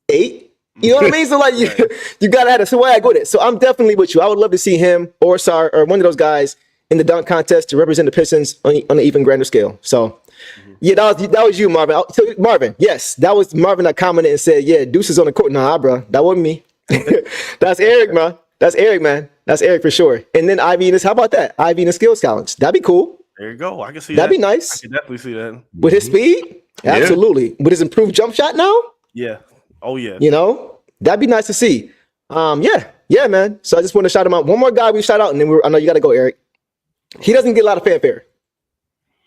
8. You know what I mean? So like you gotta have a swag with it. So I'm definitely with you. I would love to see him or Sar or one of those guys in the dunk contest to represent the Pistons on an even grander scale. So yeah, that was you, Marvin. So, Marvin, yes, that was Marvin that commented and said, yeah, Deuce is on the court. Nah, bro, that wasn't me. That's Eric, man. That's Eric, man. That's Eric for sure. And then Ivy in this, how about that? Ivy in the skills challenge. That'd be cool. There you go. I can see That'd that. be nice. I can definitely see that. With his speed? Absolutely. With his improved jump shot now? Yeah. Oh, yeah. You know, that'd be nice to see. Yeah, man. So I just want to shout him out. One more guy we shout out, and then I know you got to go, Eric. He doesn't get a lot of fanfare.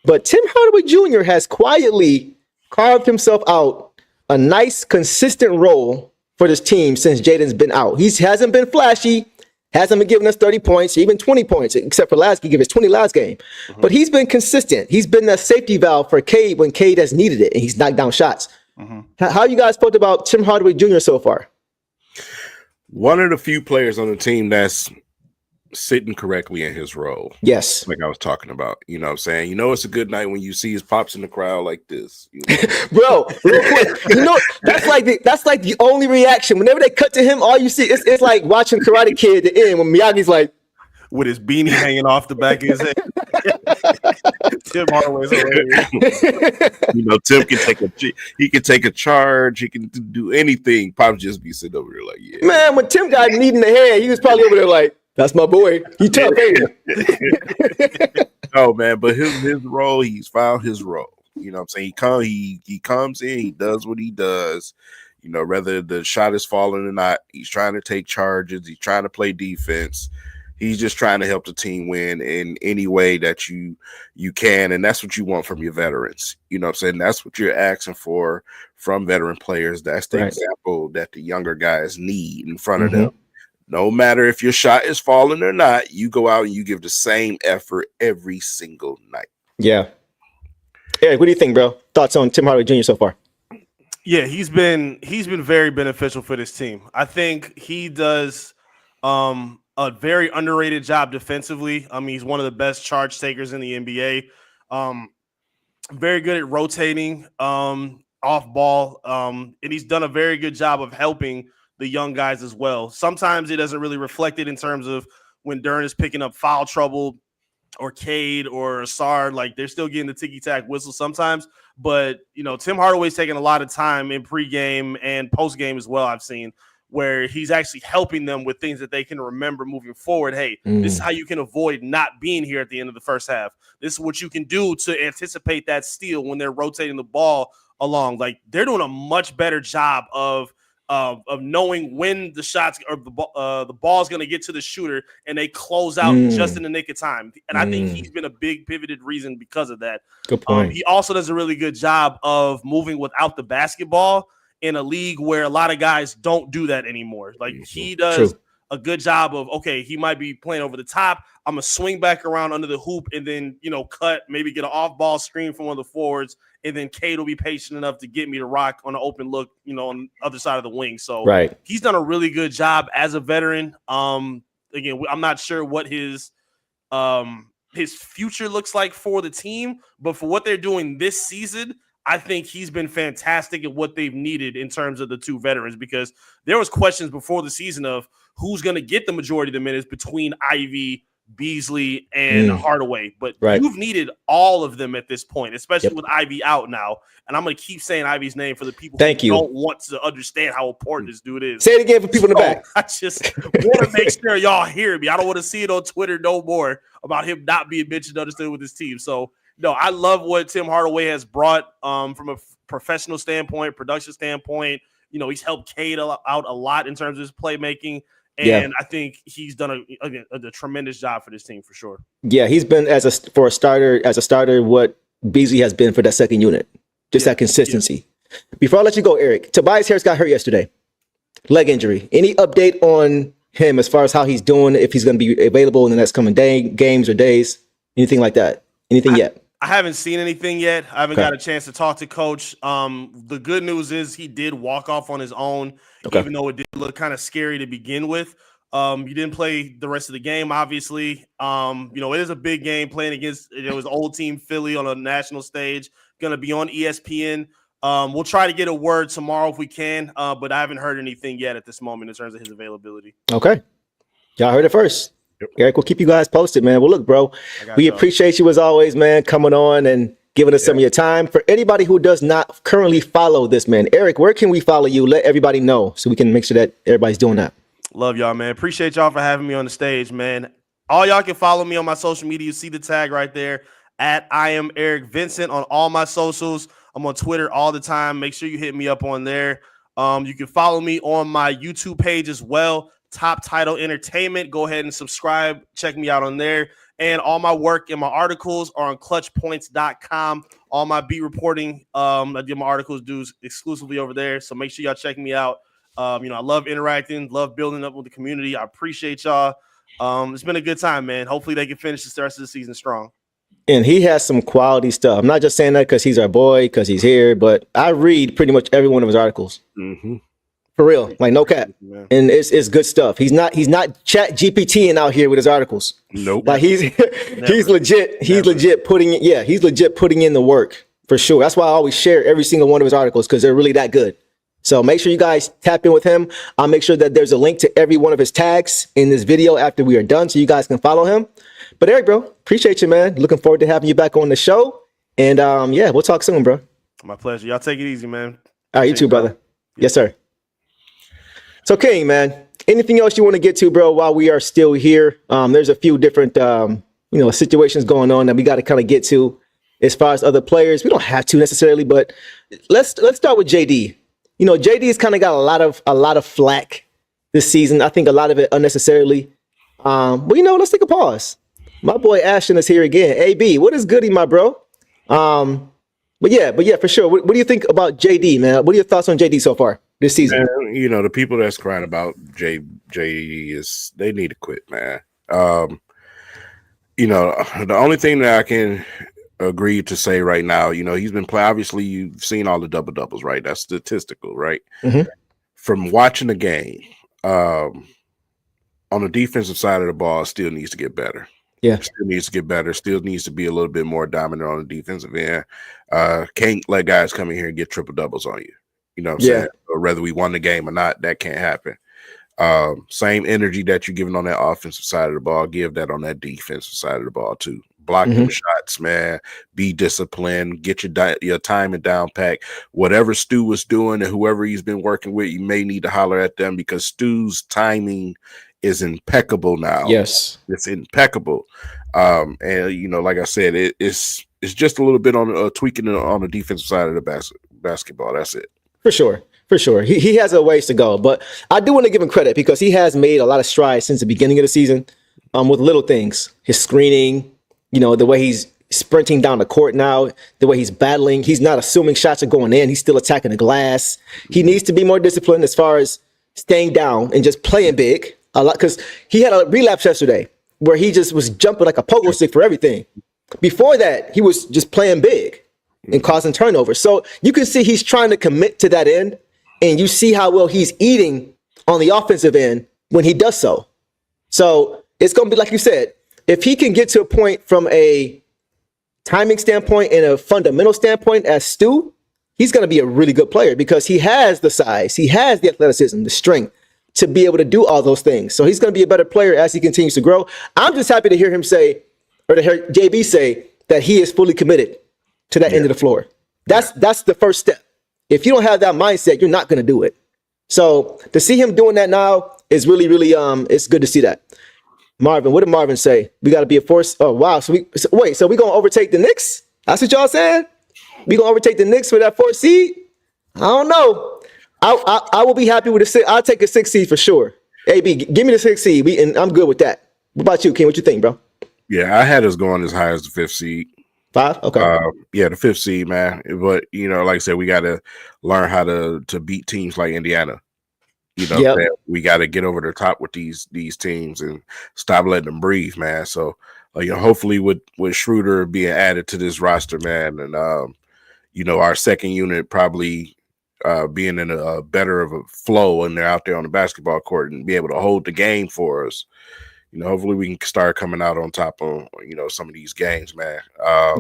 But Tim Hardaway Jr. has quietly carved himself out a nice, consistent role for this team since Jaden's been out. He hasn't been flashy, hasn't been giving us 30 points, even 20 points, except for he gave us 20 last game. Mm-hmm. But he's been consistent. He's been that safety valve for Cade when Cade has needed it, and he's knocked down shots. Mm-hmm. How you guys felt about Tim Hardaway Jr. so far? One of the few players on the team that's sitting correctly in his role. Yes. Like I was talking about. You know what I'm saying? You know it's a good night when you see his pops in the crowd like this. You know? Bro, real quick. You know, that's like the only reaction. Whenever they cut to him, all you see it's like watching Karate Kid at the end when Miyagi's like with his beanie hanging off the back of his head. Tim Hardaway's hilarious. You know, Tim can take a charge, he can do anything. Pops just be sitting over there like, yeah. Man, when Tim got kneed in the head, he was probably over there like, that's my boy. He tough, ain't he? Oh man, but his role, he's found his role. You know what I'm saying? He comes in, he does what he does. You know, whether the shot is falling or not, he's trying to take charges, he's trying to play defense. He's just trying to help the team win in any way that you can, and that's what you want from your veterans. You know what I'm saying? That's what you're asking for from veteran players. That's the example that the younger guys need in front of them. No matter if your shot is falling or not, you go out and you give the same effort every single night. Yeah. Eric, what do you think, bro? Thoughts on Tim Hardaway Jr. so far? Yeah, he's been very beneficial for this team. I think he does a very underrated job defensively. I mean, he's one of the best charge takers in the NBA. Very good at rotating off ball. And he's done a very good job of helping the young guys as well. Sometimes it doesn't really reflect it in terms of when Dern is picking up foul trouble or Cade or Sard, like they're still getting the ticky-tack whistle sometimes. But, you know, Tim Hardaway's taking a lot of time in pregame and postgame as well, I've seen, where he's actually helping them with things that they can remember moving forward. Hey, this is how you can avoid not being here at the end of the first half. This is what you can do to anticipate that steal when they're rotating the ball along. Like, they're doing a much better job of knowing when the shots or the ball is going to get to the shooter, and they close out just in the nick of time. And I think he's been a big pivoted reason because of that. Good point. He also does a really good job of moving without the basketball in a league where a lot of guys don't do that anymore. Like, he does a good job of, okay, he might be playing over the top. I'm going to swing back around under the hoop and then, you know, cut, maybe get an off-ball screen from one of the forwards, and then Cade will be patient enough to get me to rock on an open look, you know, on the other side of the wing. So he's done a really good job as a veteran. Again, I'm not sure what his future looks like for the team, but for what they're doing this season, I think he's been fantastic at what they've needed in terms of the two veterans, because there was questions before the season of who's going to get the majority of the minutes between Ivy, Beasley, and Hardaway. But you've needed all of them at this point, especially with Ivy out now. And I'm going to keep saying Ivy's name for the people who don't want to understand how important this dude is. Say it again for people in the back. I just want to make sure y'all hear me. I don't want to see it on Twitter no more about him not being mentioned, understood with his team. So, No, I love what Tim Hardaway has brought from a professional standpoint, production standpoint. He's helped Cade out a lot in terms of his playmaking. And I think he's done a tremendous job for this team for sure. Yeah, he's been as a starter what Beasley has been for that second unit. Just that consistency. Yeah. Before I let you go, Eric, Tobias Harris got hurt yesterday. Leg injury. Any update on him as far as how he's doing, if he's going to be available in the next coming games or days, anything like that? Anything yet? I haven't seen anything yet. I haven't got a chance to talk to Coach. The good news is he did walk off on his own, even though it did look kind of scary to begin with. He didn't play the rest of the game, obviously. It is a big game playing against his old team, Philly, on a national stage. Going to be on ESPN. We'll try to get a word tomorrow if we can, but I haven't heard anything yet at this moment in terms of his availability. Okay. Y'all heard it first. Yep. Eric, we'll keep you guys posted, man. Well, look, bro, we appreciate you as always, man, coming on and giving us some of your time. For anybody who does not currently follow this, man, Eric, where can we follow you? Let everybody know so we can make sure that everybody's doing that. Love y'all, man. Appreciate y'all for having me on the stage, man. All y'all can follow me on my social media. You see the tag right there at I am Eric Vincent on all my socials. I'm on Twitter all the time. Make sure you hit me up on there. You can follow me on my YouTube page as well, Top Title Entertainment. Go ahead and subscribe. Check me out on there. And all my work and my articles are on clutchpoints.com. All my beat reporting, I do my articles exclusively over there. So make sure y'all check me out. I love interacting, love building up with the community. I appreciate y'all. It's been a good time, man. Hopefully they can finish the rest of the season strong. And he has some quality stuff. I'm not just saying that because he's our boy, because he's here, but I read pretty much every one of his articles. Mm-hmm. For real, like no cap. Yeah. And it's good stuff. He's not chat GPTing out here with his articles. Nope. Like he's legit. He's legit putting in the work for sure. That's why I always share every single one of his articles because they're really that good. So make sure you guys tap in with him. I'll make sure that there's a link to every one of his tags in this video after we are done so you guys can follow him. But Eric, bro, appreciate you, man. Looking forward to having you back on the show. And we'll talk soon, bro. My pleasure. Y'all take it easy, man. All right, you too, brother. Yes, sir. So, King, man, anything else you want to get to, bro, while we are still here? There's a few different, situations going on that we got to kind of get to as far as other players. We don't have to necessarily, but let's start with JD. JD's kind of got a lot of flack this season. I think a lot of it unnecessarily. But let's take a pause. My boy Ashton is here again. AB, what is goody, my bro? But yeah, for sure. What do you think about JD, man? What are your thoughts on JD so far this season? Man, the people that's crying about JD is they need to quit, man. The only thing that I can agree to say right now, he's been playing. Obviously, you've seen all the double doubles, right? That's statistical, right? Mm-hmm. From watching the game, on the defensive side of the ball, still needs to get better. Yeah, still needs to get better. Still needs to be a little bit more dominant on the defensive end. Can't let guys come in here and get triple doubles on you. You know what I'm saying? Or whether we won the game or not, that can't happen. Same energy that you're giving on that offensive side of the ball, give that on that defensive side of the ball too. Block them shots, man. Be disciplined. Get your timing down pat. Whatever Stu was doing and whoever he's been working with, you may need to holler at them because Stu's timing is impeccable now. Yes, it's impeccable. And like I said, it's just a little bit on tweaking on the defensive side of the basketball. That's it. For sure. He has a ways to go, but I do want to give him credit because he has made a lot of strides since the beginning of the season. With little things, his screening, the way he's sprinting down the court now, the way he's battling. He's not assuming shots are going in. He's still attacking the glass. He needs to be more disciplined as far as staying down and just playing big. A lot, because he had a relapse yesterday where he just was jumping like a pogo stick for everything. Before that, he was just playing big and causing turnovers. So you can see he's trying to commit to that end, and you see how well he's eating on the offensive end when he does so. So it's going to be like you said, if he can get to a point from a timing standpoint and a fundamental standpoint as Stu, he's going to be a really good player because he has the size, he has the athleticism, the strength to be able to do all those things. So he's going to be a better player as he continues to grow. I'm just happy to hear him say, or to hear JB say, that he is fully committed to that end of the floor. That's the first step. If you don't have that mindset, you're not going to do it. So to see him doing that now is really, really, it's good to see that. Marvin, what did Marvin say? We got to be a force. Oh, wow. So we going to overtake the Knicks? That's what y'all saying? We gonna overtake the Knicks for that 4th seed? I don't know. I will be happy with a 6. I'll take a 6 seed for sure. AB, give me the 6 seed. And I'm good with that. What about you, King? What you think, bro? Yeah, I had us going as high as the 5th seed. 5? Okay. Yeah, the 5th seed, man. But like I said, we got to learn how to beat teams like Indiana. Yep. We got to get over the top with these teams and stop letting them breathe, man. So, hopefully with Schroeder being added to this roster, man, and our second unit probably being in a better of a flow and they're out there on the basketball court and be able to hold the game for us. Hopefully we can start coming out on top of some of these games, man.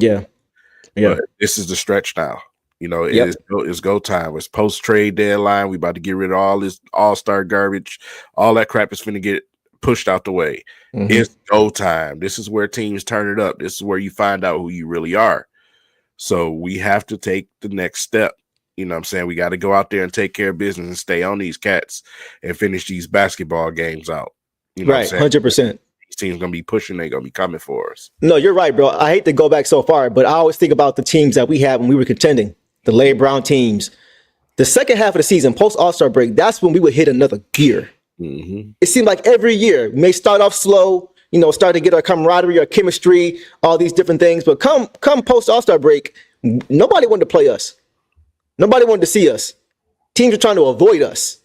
Yeah. But this is the stretch now. It's go time. It's post trade deadline. We about to get rid of all this all-star garbage. All that crap is finna get pushed out the way. Mm-hmm. It's go time. This is where teams turn it up. This is where you find out who you really are. So we have to take the next step. You know what I'm saying? We got to go out there and take care of business and stay on these cats and finish these basketball games out. Right, 100%. These teams going to be pushing. They're going to be coming for us. No, you're right, bro. I hate to go back so far, but I always think about the teams that we had when we were contending, the Larry Brown teams. The second half of the season, post All-Star break, that's when we would hit another gear. Mm-hmm. It seemed like every year, we may start off slow, start to get our camaraderie, our chemistry, all these different things. But come post All-Star break, nobody wanted to play us. Nobody wanted to see us. Teams are trying to avoid us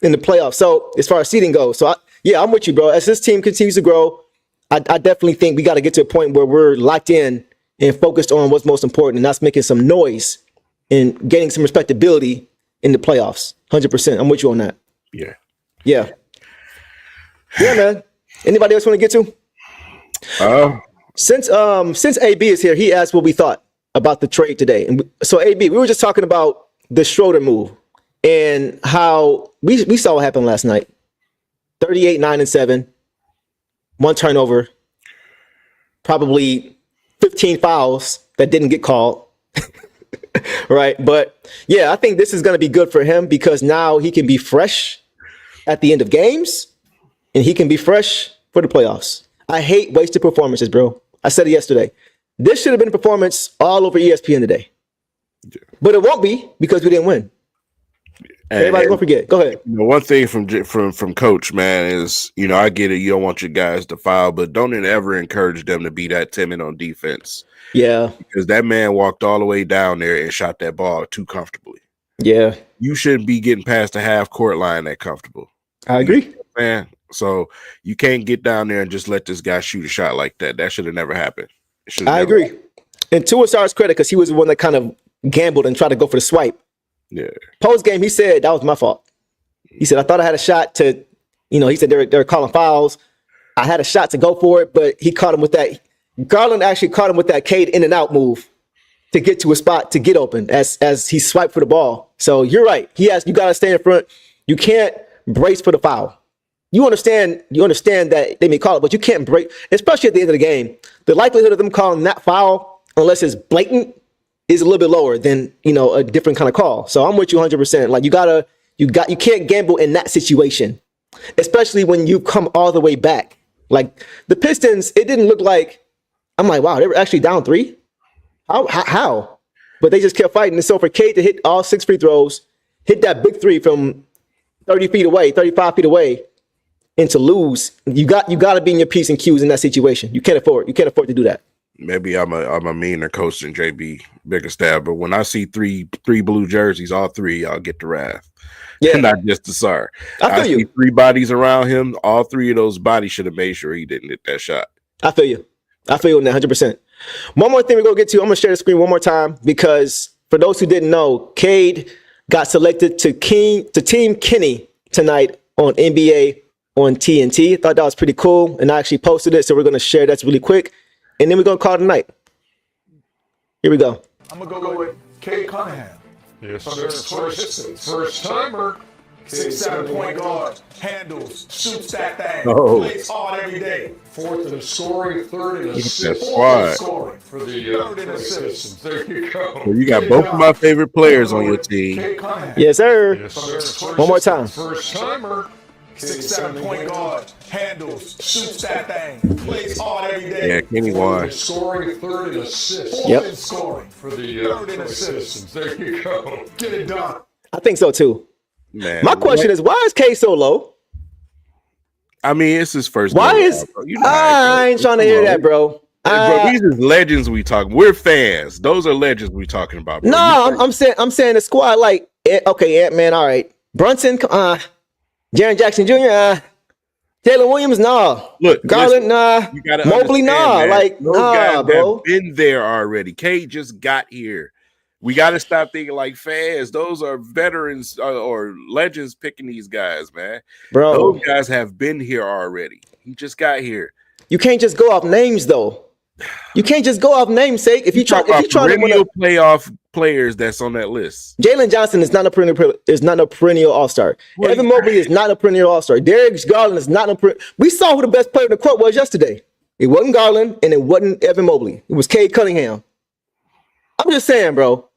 in the playoffs. So as far as seeding goes, I'm with you, bro. As this team continues to grow, I definitely think we got to get to a point where we're locked in and focused on what's most important, and that's making some noise and getting some respectability in the playoffs. 100%. I'm with you on that. Yeah. Yeah. Yeah, man. Anybody else want to get to? Since AB is here, he asked what we thought about the trade today. And so AB, we were just talking about the Schroeder move and how we saw what happened last night. 38, 9, and 7. 1 turnover. Probably 15 fouls that didn't get called. Right? But yeah, I think this is going to be good for him because now he can be fresh at the end of games and he can be fresh for the playoffs. I hate wasted performances, bro. I said it yesterday. This should have been a performance all over ESPN today. Yeah. But it won't be because we didn't win. Everybody's gonna forget. Go ahead. One thing from Coach, man, is I get it. You don't want your guys to foul, but don't ever encourage them to be that timid on defense. Yeah, because that man walked all the way down there and shot that ball too comfortably. Yeah, you shouldn't be getting past the half court line that comfortable. I agree, man. So you can't get down there and just let this guy shoot a shot like that. That should have never happened. I agree. And to Asar's credit, because he was the one that kind of gambled and tried to go for the swipe. Yeah. Post game, he said that was my fault. He said I thought I had a shot to, he said they're calling fouls. I had a shot to go for it, but he caught him with that. Garland actually caught him with that Cade in and out move to get to a spot to get open as he swiped for the ball. So you're right. You got to stay in front. You can't brace for the foul. You understand that they may call it, but you can't break, especially at the end of the game. The likelihood of them calling that foul, unless it's blatant, is a little bit lower than, a different kind of call. So I'm with you 100%. Like you can't gamble in that situation, especially when you come all the way back. Like the Pistons, it didn't look like, I'm like, wow, they were actually down 3. How? But they just kept fighting. And so for Cade to hit all 6 free throws, hit that big 3 from 30 feet away, 35 feet away, and to lose, you got to be in your P's and Q's in that situation. You can't afford to do that. Maybe I'm a meaner coach than JB Bickerstaff, but when I see three blue jerseys, all 3 y'all get the wrath. Yeah, not just the Sar. I see 3 bodies around him. All 3 of those bodies should have made sure he didn't hit that shot. I feel you on that 100%. One more thing we're gonna get to. I'm gonna share the screen one more time because for those who didn't know, Cade got selected to Team Kenny tonight on NBA on TNT. I thought that was pretty cool, and I actually posted it, so we're gonna share that really quick, and then we're gonna call it a night. Here we go. I'm gonna go with Cade Cunningham. Yes, sir. First timer. 6'7" point guard, handles, shoots that thing, plays hard every day. Fourth in scoring, third in assists. Scoring for the third in assists. There you go. So you got both of my favorite players on your team. Yes, sir. One more time. First timer. 6'7" point guard, handles, shoots that thing, plays hard every day. Yeah, Kenny Wine. Scoring third in assists. Yep. In scoring. For the Third in Pistons. There you go. Get it done. I think so too. Man, My question is, why is K so low? I mean, it's his first. Why game is out, bro. You know I ain't trying to hear that, bro. Bro, these is legends we talking. We're fans. Those are legends we talking about. Bro. No, I'm saying the squad like okay, Ant-Man, all right. Brunson, Jaren Jackson Jr., Jalen Williams, nah. Look, Garland, listen, nah. you gotta Mobley, understand, nah. man. Like, those nah, guys bro. have been there already. K just got here. We got to stop thinking like fans. Those are veterans or legends picking these guys, man. Bro, those guys have been here already. He just got here. You can't just go off names, though. You can't just go off namesake. If you try to perennial playoff players that's on that list. Jalen Johnson is not a perennial all-star. Evan Mobley is not a perennial all-star. Darius Garland is not a perennial. We saw who the best player in the court was yesterday. It wasn't Garland and it wasn't Evan Mobley. It was Cade Cunningham. I'm just saying, bro.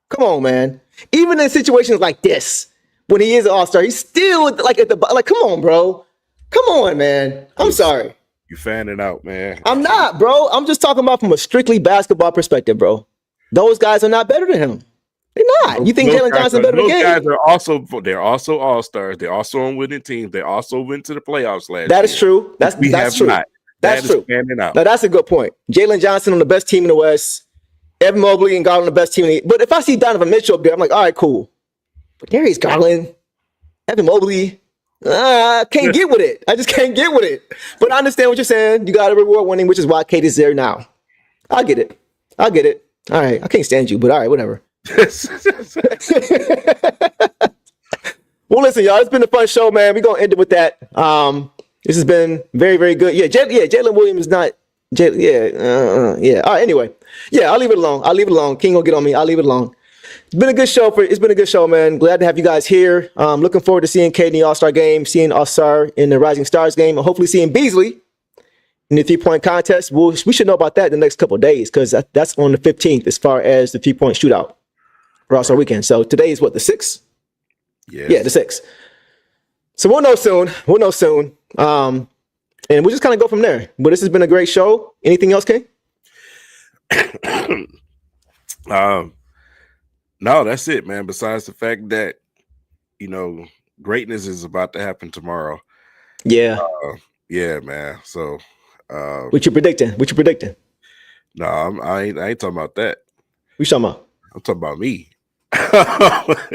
Come on, man. Even in situations like this, when he is an all-star, he's still like at the like. Come on, bro. Come on, man. I'm sorry. You fanning out, man. I'm not, bro. I'm just talking about from a strictly basketball perspective, bro. Those guys are not better than him. They're not. You think Jalen Johnson better than Cade? Those guys are they're also all-stars. They're also on winning teams. They also went to the playoffs last year. That is true. That's true. Not. That's true. Out. Now that's a good point. Jalen Johnson on the best team in the West. Evan Mobley and Garland on the best team in the. But if I see Donovan Mitchell up there, I'm like, all right, cool. But Darius Garland, Evan Mobley, I can't get with it. I just can't get with it. But I understand what you're saying. You got to reward winning, which is why Kate is there now. I get it. All right. I can't stand you, but all right, whatever. Well, listen, y'all. It's been a fun show, man. We're gonna end it with that. This has been very, very good. Yeah, Jalen Williams is not. Yeah. All right. Anyway, yeah, I'll leave it alone. King will get on me. I'll leave it alone. It's been a good show, man. Glad to have you guys here. Looking forward to seeing Cade in the All-Star game, seeing All-Star in the Rising Stars game, and hopefully seeing Beasley in the three-point contest. We should know about that in the next couple of days because that's on the 15th as far as the three-point shootout for All-Star weekend. So today is what, the 6th? Yes. Yeah, the 6th. So we'll know soon. And we'll just kind of go from there. But this has been a great show. Anything else, King? No, that's it, man. Besides the fact that, greatness is about to happen tomorrow. Yeah. Yeah, man. So, what you predicting? No, I ain't talking about that. What you talking about? I'm talking about me.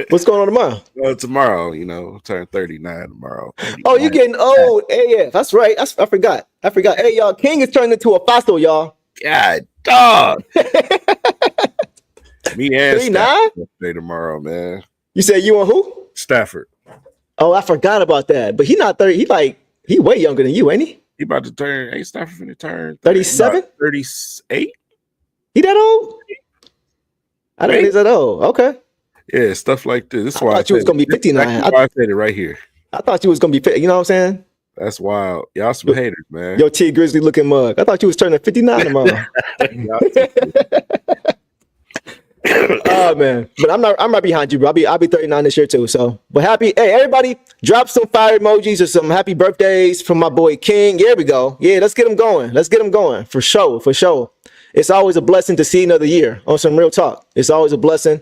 What's going on tomorrow? Tomorrow, turn 39 tomorrow. 39. Oh, you getting old. Yeah, that's right. I forgot. Hey, y'all, King is turning into a fossil, y'all. God, dog. Me and 39? Stafford play tomorrow, man. You said you and who? Stafford. Oh, I forgot about that. But he not 30. He way younger than you, ain't he? He about to turn. Ain't Stafford finna turn 37? 38? He that old? I didn't think he's that old. Okay. Yeah, stuff like this. This is I why thought you was gonna be 59. That's why I said it right here. I thought you was gonna be. You know what I'm saying? That's wild. Y'all some haters, man. Yo, T Grizzly looking mug. I thought you was turning 59 tomorrow. Oh man, but I'm right behind you, bro. I'll be 39 this year too. So, but happy. Hey, everybody, drop some fire emojis or some happy birthdays from my boy King. Here we go. Yeah, let's get him going. For sure. It's always a blessing to see another year. On some real talk, it's always a blessing.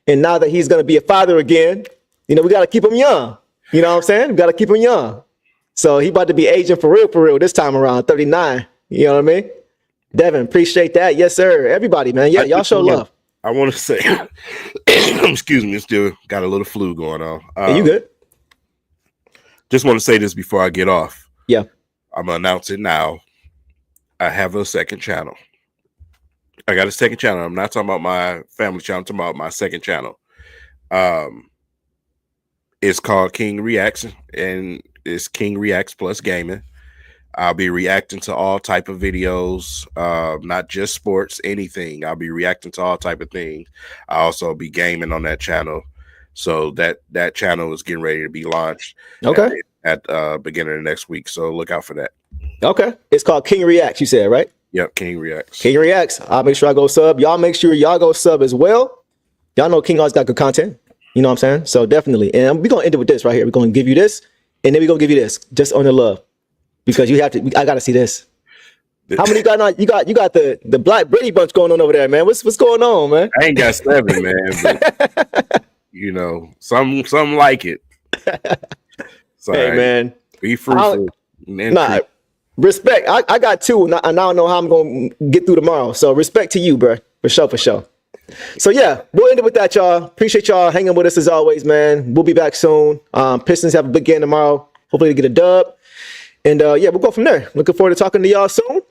And now that he's gonna be a father again, we gotta keep him young. You know what I'm saying? We gotta keep him young. So he about to be aging for real this time around, 39. You know what I mean? Devin, appreciate that. Yes, sir. Everybody, man. Yeah, y'all show love. I want to say, excuse me, still got a little flu going on. Hey, you good? Just want to say this before I get off. Yeah. I'm going to announce it now. I have a second channel. I got a second channel. I'm not talking about my family channel. I'm talking about my second channel. It's called King Reacts, and it's King Reacts Plus Gaming. I'll be reacting to all type of videos, not just sports, anything. I'll be reacting to all type of things. I'll also be gaming on that channel. So that channel is getting ready to be launched. Okay. At beginning of next week. So look out for that. Okay. It's called King Reacts, you said, right? Yep, King Reacts. King Reacts. I'll make sure I go sub. Y'all make sure y'all go sub as well. Y'all know King always got good content. You know what I'm saying? So definitely. And we're going to end it with this right here. We're going to give you this. and then we gonna give you this just on the love because you have to. I gotta see this. How many you got now? You got the Black Brady bunch going on over there, man. What's going on, man? I ain't got 7, man, but you know, some like it. Hey, man, be fruitful. Nah, respect. I got 2, and I don't know how I'm gonna get through tomorrow. So respect to you, bro, for sure. So yeah, we'll end it with that, y'all. Appreciate y'all hanging with us as always, man. We'll be back soon. Pistons have a big game tomorrow. Hopefully, they get a dub, and yeah, we'll go from there. Looking forward to talking to y'all soon.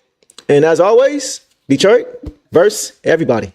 And as always, Detroit versus everybody.